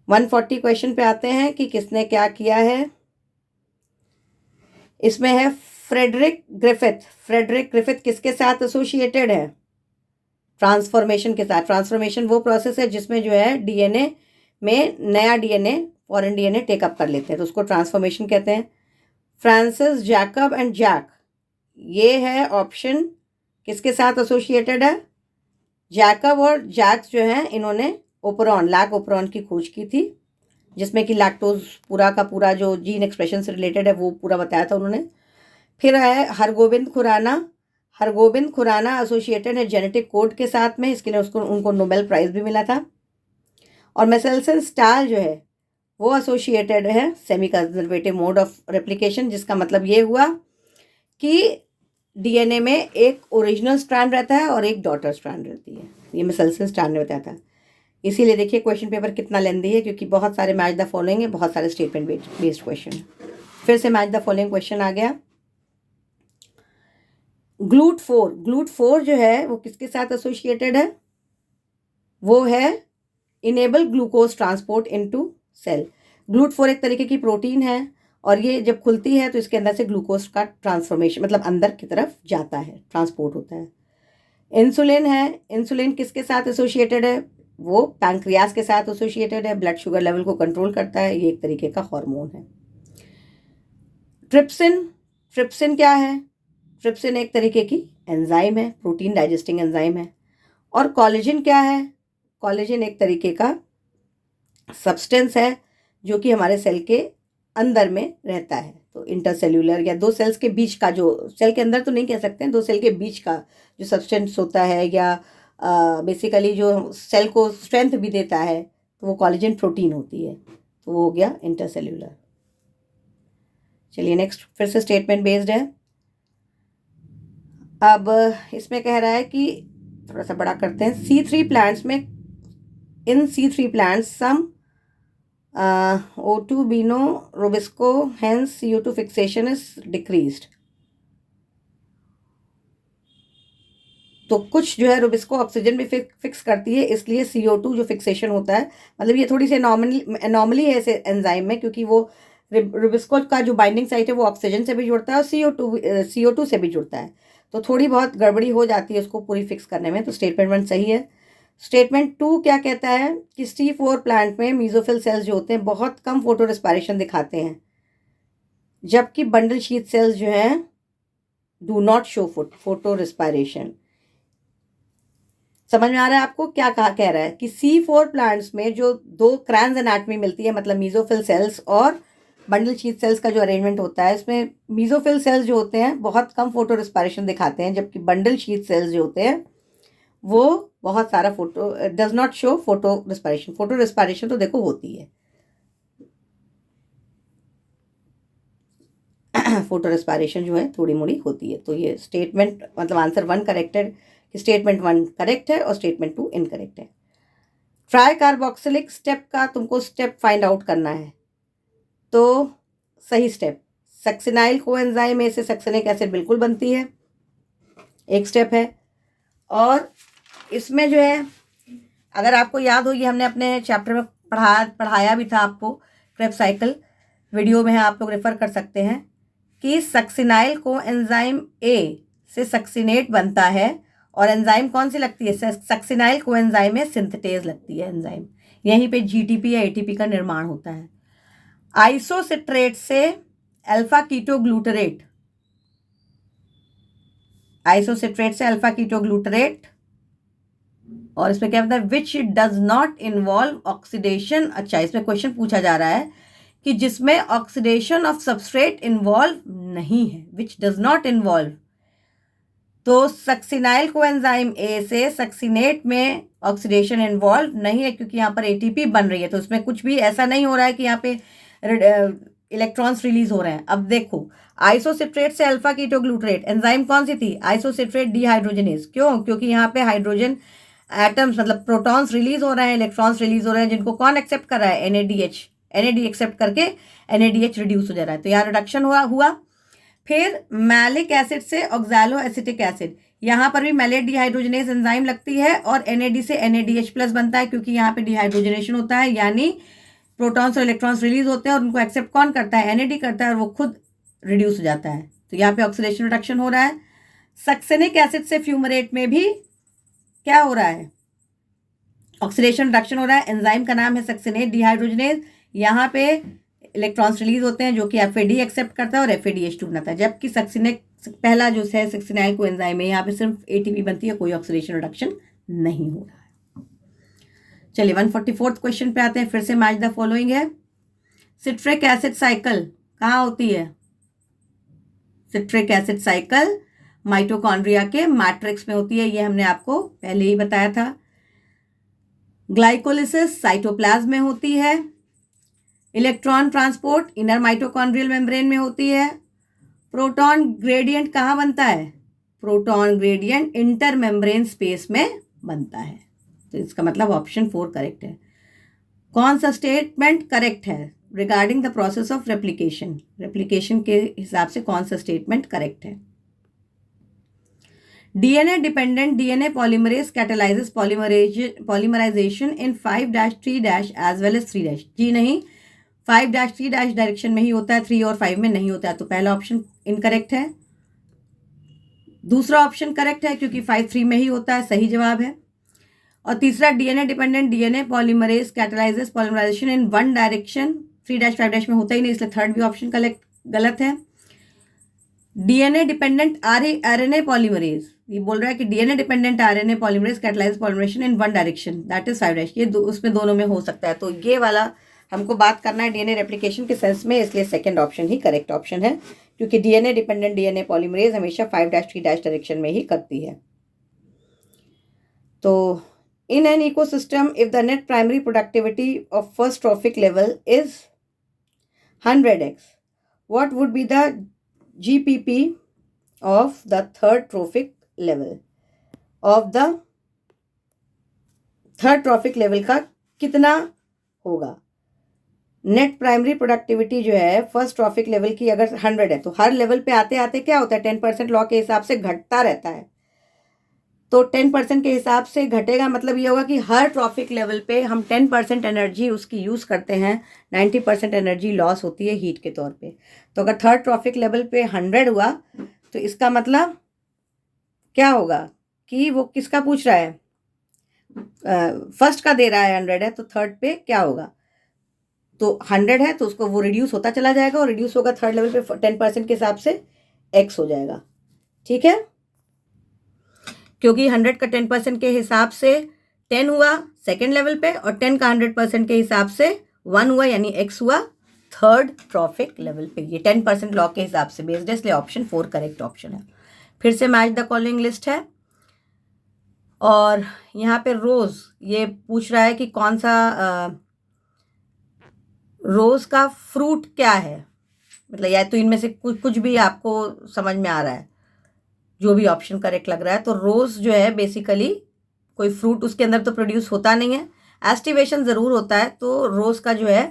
140 क्वेश्चन पे आते हैं कि किसने क्या किया है। इसमें है फ्रेडरिक ग्रिफिथ। फ्रेडरिक ग्रिफिथ किसके साथ एसोसिएटेड है, ट्रांसफॉर्मेशन के साथ। ट्रांसफॉर्मेशन वो प्रोसेस है जिसमें जो है DNA में नया DNA, फॉरेन DNA टेकअप कर लेते हैं, तो उसको ट्रांसफॉर्मेशन कहते हैं। फ्रांसिस जैकब एंड जैक, ये है ऑप्शन किसके साथ एसोसिएटेड है? जैकब और जैक्स जो हैं इन्होंने लैक ओपरॉन की खोज की थी, जिसमें कि लैक्टोज पूरा का पूरा जो जीन एक्सप्रेशन से रिलेटेड है वो पूरा बताया था उन्होंने। फिर है हरगोबिंद खुराना एसोसिएटेड है जेनेटिक कोड के साथ में, इसके लिए उनको नोबेल प्राइज़ भी मिला था। और मेसेल्सन स्टाल जो है वो एसोसिएटेड है semi conservative mode of replication, जिसका मतलब ये हुआ कि डीएनए में एक ओरिजिनल स्ट्रैंड रहता है और एक डॉटर स्ट्रैंड रहती है। ये मेसेल्सन स्टाल ने बताया था। इसीलिए देखिए क्वेश्चन पेपर कितना लेंदी है, क्योंकि बहुत सारे मैच द फॉलोइंग है, बहुत सारे स्टेटमेंट बेस्ड क्वेश्चन। फिर से मैच द फॉलोइंग क्वेश्चन आ गया। ग्लूट4 जो है वो किसके साथ एसोसिएटेड है? वो है enable glucose transport into cell. GLUT4 एक तरीके की प्रोटीन है और ये जब खुलती है तो इसके अंदर से ग्लूकोज का ट्रांसफॉर्मेशन मतलब अंदर की तरफ जाता है, ट्रांसपोर्ट होता है। इंसुलिन किसके साथ एसोसिएटेड है? वो पैंक्रियास के साथ एसोसिएटेड है, ब्लड शुगर लेवल को कंट्रोल करता है, ये एक तरीके का हार्मोन है। ट्रिप्सिन क्या है? ट्रिप्सिन एक तरीके की एंजाइम है, प्रोटीन डाइजेस्टिंग एंजाइम है। और कोलेजन क्या है? कोलेजन एक तरीके का सब्सटेंस है जो कि हमारे सेल के अंदर में रहता है। तो इंटरसेल्यूलर या दो सेल्स के बीच का, जो सेल के अंदर तो नहीं कह सकते हैं, दो सेल के बीच का जो सब्सटेंस होता है या बेसिकली जो सेल को स्ट्रेंथ भी देता है, तो वो कोलेजन प्रोटीन होती है। तो वो हो गया इंटरसेल्यूलर। चलिए नेक्स्ट फिर से स्टेटमेंट बेस्ड है। अब इसमें कह रहा है कि थोड़ा सा बड़ा करते हैं। C3 प्लांट्स में इन C3 plants some O2 bino rubisco, hence CO2 fixation is decreased। तो कुछ जो है रुबिस्को ऑक्सीजन भी फिक्स करती है, इसलिए CO2 जो फिक्सेशन होता है, मतलब ये थोड़ी सी एनॉमली है इस एंजाइम में, क्योंकि वो रुबिस्को का जो बाइंडिंग साइट है वो ऑक्सीजन से भी जुड़ता है और CO2 से भी जुड़ता है, तो थोड़ी बहुत गड़बड़ी हो जाती है उसको पूरी फिक्स करने में। तो स्टेटमेंट 1 सही है। स्टेटमेंट 2 क्या कहता है कि C4 प्लांट में मीजोफिल सेल्स जो होते हैं बहुत कम फोटो रेस्पायरेशन दिखाते हैं, जबकि बंडल शीथ सेल्स जो हैं do not show photo respiration. समझ में आ रहा है आपको क्या कह रहा है कि C4 प्लांट्स में जो दो क्रैंस एनाटमी मिलती है, मतलब मीजोफिल सेल्स और बंडल शीथ सेल्स का जो अरेंजमेंट होता है, इसमें मीजोफिल सेल्स जो होते हैं बहुत कम फोटो रेस्पायरेशन दिखाते हैं, जबकि बंडल शीथ सेल्स जो होते हैं वो बहुत सारा does not show photo respiration. Photo respiration तो देखो होती है, फोटो रेस्पायरेशन जो है थोड़ी मोड़ी होती है। तो ये स्टेटमेंट मतलब आंसर 1 करेक्ट है, स्टेटमेंट 1 करेक्ट है और स्टेटमेंट 2 इनकरेक्ट है। ट्राई कार्बोक्सिलिक स्टेप का तुमको स्टेप फाइंड आउट करना है, तो सही स्टेप सक्सिनाइल कोएंजाइम में से सक्सिनिक एसिड बिल्कुल बनती है, एक स्टेप है। और इसमें जो है अगर आपको याद होगी हमने अपने चैप्टर में पढ़ाया भी था आपको, क्रेब्स साइकिल वीडियो में है, आप लोग रेफर कर सकते हैं कि सक्सिनाइल कोएंजाइम ए से सक्सिनेट बनता है और एंजाइम कौन सी लगती है? सक्सिनाइल कोएंजाइम में सिंथेटेज लगती है एंजाइम, यहीं पे जीटीपी या एटीपी का निर्माण होता है। आइसोसिट्रेट से अल्फा कीटोग्लूटरेट, आइसोसिट्रेट से अल्फा कीटोग्लूटरेट, और इसमें क्या होता है? Which does not involve oxidation. अच्छा, इसमें क्वेश्चन पूछा जा रहा है कि जिसमें ऑक्सीडेशन ऑफ सबस्ट्रेट इन्वॉल्व नहीं है, विच डज नॉट इन्वॉल्व। तो सक्सिनाइल कोएंजाइम ए से सक्सिनेट में ऑक्सीडेशन इन्वॉल्व नहीं है, क्योंकि यहाँ पर एटीपी बन रही है, तो उसमें कुछ भी ऐसा नहीं हो रहा है कि यहाँ पे इलेक्ट्रॉन्स रिलीज हो रहे हैं। अब देखो, आइसोसिट्रेट से अल्फा कीटोग्लूटरेट एंजाइम कौन सी थी? Isocitrate dehydrogenase. क्यों? क्योंकि यहाँ पे हाइड्रोजन एटम्स मतलब प्रोटॉन्स रिलीज हो रहे हैं, इलेक्ट्रॉन्स रिलीज हो रहे हैं, जिनको कौन एक्सेप्ट कर रहा है? NAD एक्सेप्ट करके NADH रिड्यूस हो जा रहा है, तो यहाँ रिडक्शन हुआ। फिर मैलिक एसिड से ऑक्सैलो एसिटिक एसिड, यहाँ पर भी मैलेट डिहाइड्रोजनेज एंजाइम लगती है और NAD से NADH प्लस बनता है, क्योंकि यहाँ पे डिहाइड्रोजनेशन होता है, यानी प्रोटॉन्स और इलेक्ट्रॉन्स रिलीज होते हैं और उनको एक्सेप्ट कौन करता है? NAD करता है और वो खुद रिड्यूस हो जाता है, तो यहाँ पे ऑक्सीडेशन रिडक्शन हो रहा है। सक्सिनिक एसिड से फ्यूमरेट में भी क्या हो रहा है? ऑक्सीडेशन रिडक्शन हो रहा है। एंजाइम का नाम है सक्सिनेट डिहाइड्रोजनेज। यहाँ पे इलेक्ट्रॉन्स रिलीज होते हैं जो कि FAD एक्सेप्ट करता है और FADH2 बनाता है, जबकि सक्सिनेक पहला जो है सक्सिनाइल कोएंजाइम है, यहाँ पे सिर्फ ATP बनती है, कोई ऑक्सीडेशन रिडक्शन नहीं हो रहा है। चलिए 144th क्वेश्चन पे आते हैं। फिर से मैच द फॉलोइंग है। सिट्रिक एसिड साइकिल कहाँ होती है? सिट्रिक एसिड साइकिल माइटोकॉन्ड्रिया के मैट्रिक्स में होती है, ये हमने आपको पहले ही बताया था। ग्लाइकोलिसिस साइटोप्लाज्म में होती है। Electron transport inner mitochondrial membrane में होती है। प्रोटॉन ग्रेडियंट कहाँ बनता है? Proton gradient inter membrane space में बनता है। तो इसका मतलब ऑप्शन 4 करेक्ट है। कौन सा स्टेटमेंट करेक्ट है regarding the process of replication? Replication के हिसाब से कौन सा स्टेटमेंट करेक्ट है? DNA dependent DNA polymerase catalyses polymerisation in 5-3- as well as 3-। जी नहीं, 5-3- डायरेक्शन में ही होता है, 3 और 5 में नहीं होता है, तो पहला ऑप्शन इनकरेक्ट है। दूसरा ऑप्शन करेक्ट है क्योंकि 5-3 में ही होता है, सही जवाब है। और तीसरा DNA dependent DNA polymerase catalyses polymerisation in 1 direction 3-5- में होता ही नहीं, इसलिए थर्ड भी ऑप्शन गलत है। DNA डिपेंडेंट RNA पॉलीमरेज, ये बोल रहा है कि DNA dependent RNA polymerase catalyse polymerisation in 1 direction, that is 5-। ये उसमें दोनों में हो सकता है, तो ये वाला हमको बात करना है DNA रेप्लिकेशन के सेंस में, इसलिए सेकंड ऑप्शन ही करेक्ट ऑप्शन है, क्योंकि DNA डिपेंडेंट DNA पॉलीमरेज हमेशा 5-3- डायरेक्शन में ही करती है। तो in an ecosystem, if the net primary productivity of first trophic level is 100x, what would be the GPP of the third trophic level? of the third trophic level का कितना होगा? Net primary productivity जो है first trophic level की अगर 100 है, तो हर level पे आते आते क्या होता है, 10% लॉ के हिसाब से घटता रहता है। तो 10% के हिसाब से घटेगा, मतलब ये होगा कि हर ट्रॉफिक लेवल पे हम 10% एनर्जी उसकी यूज़ करते हैं, 90% एनर्जी लॉस होती है हीट के तौर पे। तो अगर थर्ड ट्रॉफिक लेवल पे 100 हुआ, तो इसका मतलब क्या होगा कि वो किसका पूछ रहा है? फर्स्ट का दे रहा है 100 है, तो थर्ड पे क्या होगा? तो 100 है तो उसको वो रिड्यूस होता चला जाएगा, और रिड्यूस होगा थर्ड लेवल पे 10% के हिसाब से x हो जाएगा। ठीक है, क्योंकि 100 का 10% के हिसाब से 10 हुआ सेकेंड लेवल पे, और 10 का 100% के हिसाब से 1 हुआ, यानी x हुआ थर्ड ट्रॉफिक लेवल पे। ये 10% लॉ के हिसाब से बेस्ड है, इसलिए ऑप्शन 4 करेक्ट ऑप्शन है। फिर से मैच द फॉलोइंग लिस्ट है, और यहाँ पे रोज ये पूछ रहा है कि कौन सा रोज का फ्रूट क्या है, मतलब या तो इनमें से कुछ भी आपको समझ में आ रहा है, जो भी ऑप्शन करेक्ट लग रहा है। तो रोज जो है बेसिकली कोई फ्रूट उसके अंदर तो प्रोड्यूस होता नहीं है, एस्टिवेशन ज़रूर होता है। तो रोज का जो है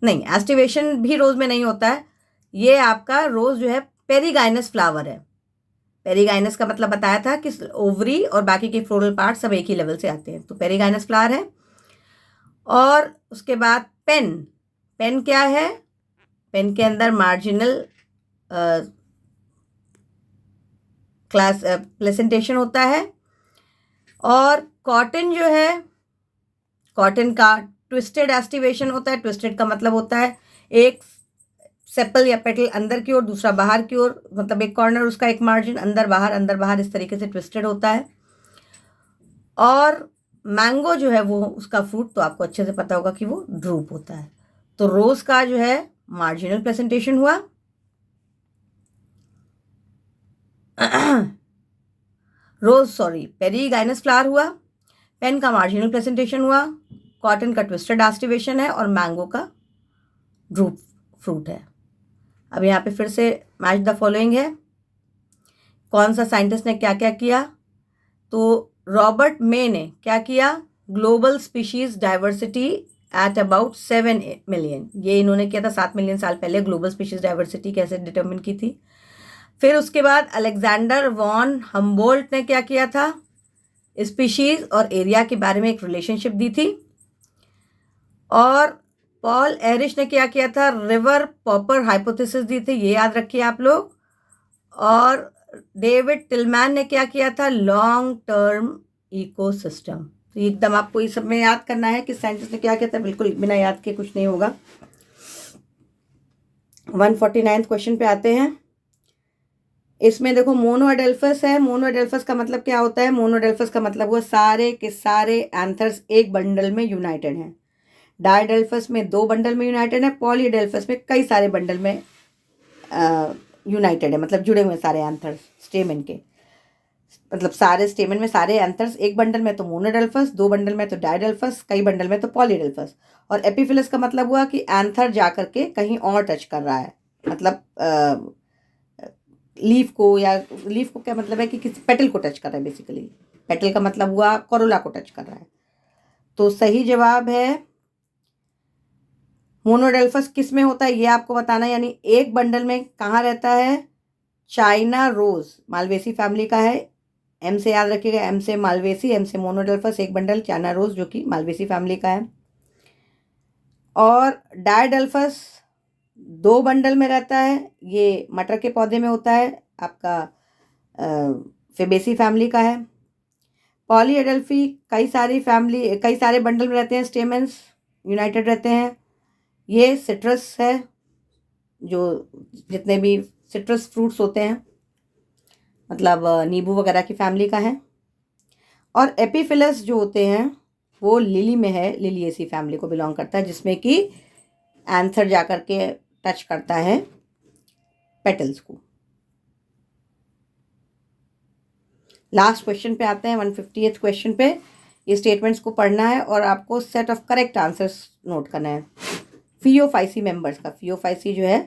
नहीं, एस्टिवेशन भी रोज में नहीं होता है। ये आपका रोज जो है पेरीगाइनस फ्लावर है। पेरीगाइनस का मतलब बताया था कि ओवरी और बाकी के फ्लोरल पार्ट सब एक ही लेवल से आते हैं, तो पेरीगाइनस फ्लावर है। और उसके बाद पेन क्या है? पेन के अंदर मार्जिनल क्लास प्लेसेंटेशन होता है। और कॉटन जो है, कॉटन का ट्विस्टेड एस्टिवेशन होता है। ट्विस्टेड का मतलब होता है एक सेपल या पेटल अंदर की ओर, दूसरा बाहर की ओर, मतलब एक कॉर्नर उसका एक मार्जिन अंदर बाहर इस तरीके से ट्विस्टेड होता है। और मैंगो जो है वो उसका फ्रूट तो आपको अच्छे से पता होगा कि वो ड्रूप होता है। तो रोज का जो है मार्जिनल प्रेजेंटेशन हुआ, पेरीगाइनस फ्लावर हुआ, पेन का मार्जिनल प्रेजेंटेशन हुआ, कॉटन का ट्विस्टेड एस्टिवेशन है, और मैंगो का ड्रूप फ्रूट है। अब यहाँ पे फिर से मैच द फॉलोइंग है, कौन सा साइंटिस्ट ने क्या क्या किया? तो रॉबर्ट मे ने क्या किया? Global species diversity at about 7 million, ये इन्होंने किया था 7 मिलियन साल पहले। ग्लोबल स्पीशीज डाइवर्सिटी कैसे डिटरमिन की थी? फिर उसके बाद अलेक्जेंडर वॉन हम्बोल्ट ने क्या किया था? स्पीशीज और एरिया के बारे में एक रिलेशनशिप दी थी। और पॉल एरिश ने क्या किया था? रिवर पॉपर हाइपोथेसिस दी थी, ये याद रखिए आप लोग। और डेविड टिलमैन ने क्या किया था? Long term ecosystem. तो एकदम आपको इस सब में याद करना है कि साइंटिस्ट ने क्या कहता है, बिल्कुल बिना याद के कुछ नहीं होगा। 149 क्वेश्चन पे आते हैं। इसमें देखो मोनोएडेल्फस है। मोनोएडेल्फस का मतलब क्या होता है? मोनोएडेल्फस का मतलब हुआ सारे के सारे एंथर्स एक बंडल में यूनाइटेड हैं। डायडेल्फस में 2 बंडल में यूनाइटेड है। पॉलीडेल्फस में कई सारे बंडल में यूनाइटेड है, मतलब जुड़े हुए सारे एंथर्स स्टेमन के, मतलब सारे स्टेमन में सारे एंथर्स एक बंडल में तो मोनोडेल्फस, 2 बंडल में तो डायडेल्फस, कई बंडल में तो पॉलीडेल्फस। और एपिफिलस का मतलब हुआ कि एंथर जा करके कहीं और टच कर रहा है, मतलब लीफ को, या लीफ को क्या मतलब है कि किसी पेटल को टच कर रहा है। बेसिकली पेटल का मतलब हुआ कोरोला को टच कर रहा है। तो सही जवाब है मोनोडेल्फस। किस में होता है ये आपको बताना है, यानी एक बंडल में कहाँ रहता है? चाइना रोज मालवेसी फैमिली का है। एम से याद रखिएगा, एम से मालवेसी, एम से मोनोडेल्फस, एक बंडल चाइना रोज जो कि मालवेसी फैमिली का है। और डायडेल्फस 2 बंडल में रहता है, ये मटर के पौधे में होता है, आपका फेबेसी फैमिली का है। पॉलीएडेल्फी कई सारे बंडल में रहते हैं, स्टेमेंस यूनाइटेड रहते हैं। ये सिट्रस है, जो जितने भी सिट्रस फ्रूट्स होते हैं, मतलब नींबू वगैरह की फैमिली का है। और एपिफिलस जो होते हैं वो लिली में है, लिलिएसी फैमिली को बिलोंग करता है, जिसमें कि एंथर जा करके टच करता है पेटल्स को। लास्ट क्वेश्चन पे आते हैं, 150th क्वेश्चन पे। ये स्टेटमेंट्स को पढ़ना है और आपको set of correct answers note करना है। फियोफाइसी मेंबर्स का, फियोफाइसी जो है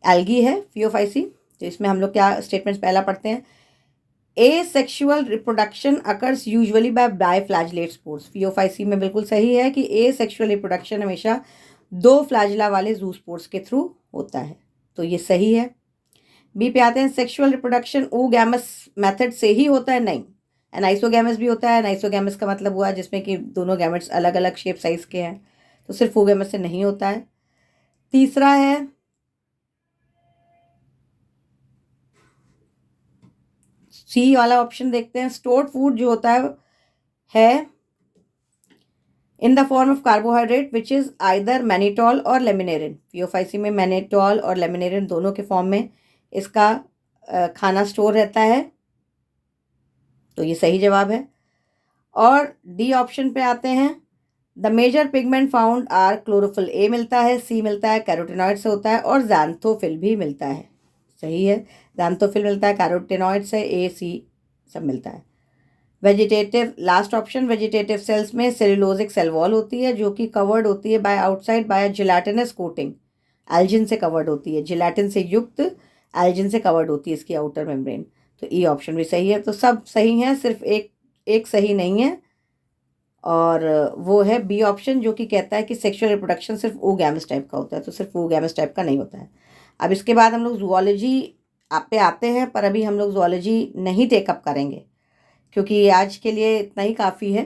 एल्गी है फियोफाइसी। तो इसमें हम लोग क्या स्टेटमेंट्स पहला पढ़ते हैं। Asexual reproduction occurs usually by biflagellate spores. Phaeophyceae में बिल्कुल सही है कि एसेक्सुअल रिप्रोडक्शन हमेशा 2 फ्लैजिला वाले जू स्पोर्स के थ्रू होता है, तो ये सही है। बी पे आते हैं, सेक्सुअल रिप्रोडक्शन oogamous मेथड से ही होता है? नहीं, एनाइसोगैमस भी होता है। एनाइसोगैमस का मतलब हुआ जिसमें कि दोनों गैमेट्स अलग अलग शेप साइज के हैं, तो सिर्फ oogamous से नहीं होता है। तीसरा है सी वाला ऑप्शन, देखते हैं। स्टोर्ड फूड जो होता है in the form of carbohydrate which is either mannitol और लेमिनेरिन। फियोफाइसी में मैनिटॉल और लेमिनेरिन दोनों के फॉर्म में इसका खाना स्टोर रहता है, तो ये सही जवाब है। और डी ऑप्शन पे आते हैं, the major pigment found are chlorophyll A मिलता है, सी मिलता है कैरोटिनॉइड से होता है, और ज़ैंथोफिल भी मिलता है। सही है, ज़ैंथोफिल मिलता है, कैरोटिनॉइड से, ए सी सब मिलता है। Vegetative, last option, vegetative cells में सेलुलोजिक सेल वॉल होती है जो कि कवर्ड होती है by outside by gelatinous coating. Algin से कवर्ड होती है, जिलेटिन से युक्त एल्जिन से कवर्ड होती है इसकी आउटर मेम्ब्रेन। तो ई ऑप्शन भी सही है। तो सब सही हैं, सिर्फ एक सही नहीं है, और वो है बी ऑप्शन, जो कि कहता है कि सेक्सुअल रिप्रोडक्शन सिर्फ oogamous टाइप का होता है। तो सिर्फ oogamous टाइप का नहीं होता है। अब इसके बाद हम लोग जूलॉजी आप पे आते हैं, पर अभी हम लोग जूलॉजी नहीं टेकअप करेंगे क्योंकि आज के लिए इतना ही काफ़ी है।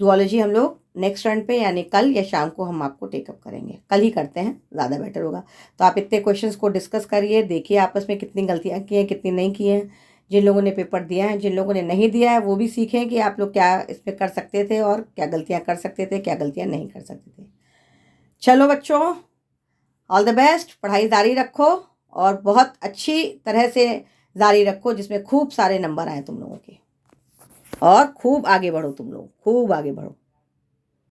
जूलॉजी हम लोग नेक्स्ट रन पे, यानी कल या शाम को हम आपको टेकअप करेंगे। कल ही करते हैं, ज़्यादा बेटर होगा। तो आप इतने क्वेश्चंस को डिस्कस करिए, देखिए आपस में कितनी गलतियाँ की हैं, कितनी नहीं की हैं। जिन लोगों ने पेपर दिया है, जिन लोगों ने नहीं दिया है, वो भी सीखें कि आप लोग क्या इसमें कर सकते थे और क्या गलतियाँ कर सकते थे, क्या गलतियाँ नहीं कर सकते थे। चलो बच्चों, ऑल द बेस्ट। पढ़ाई जारी रखो और बहुत अच्छी तरह से जारी रखो, जिसमें खूब सारे नंबर आए तुम लोगों के, और खूब आगे बढ़ो, तुम लोग खूब आगे बढ़ो।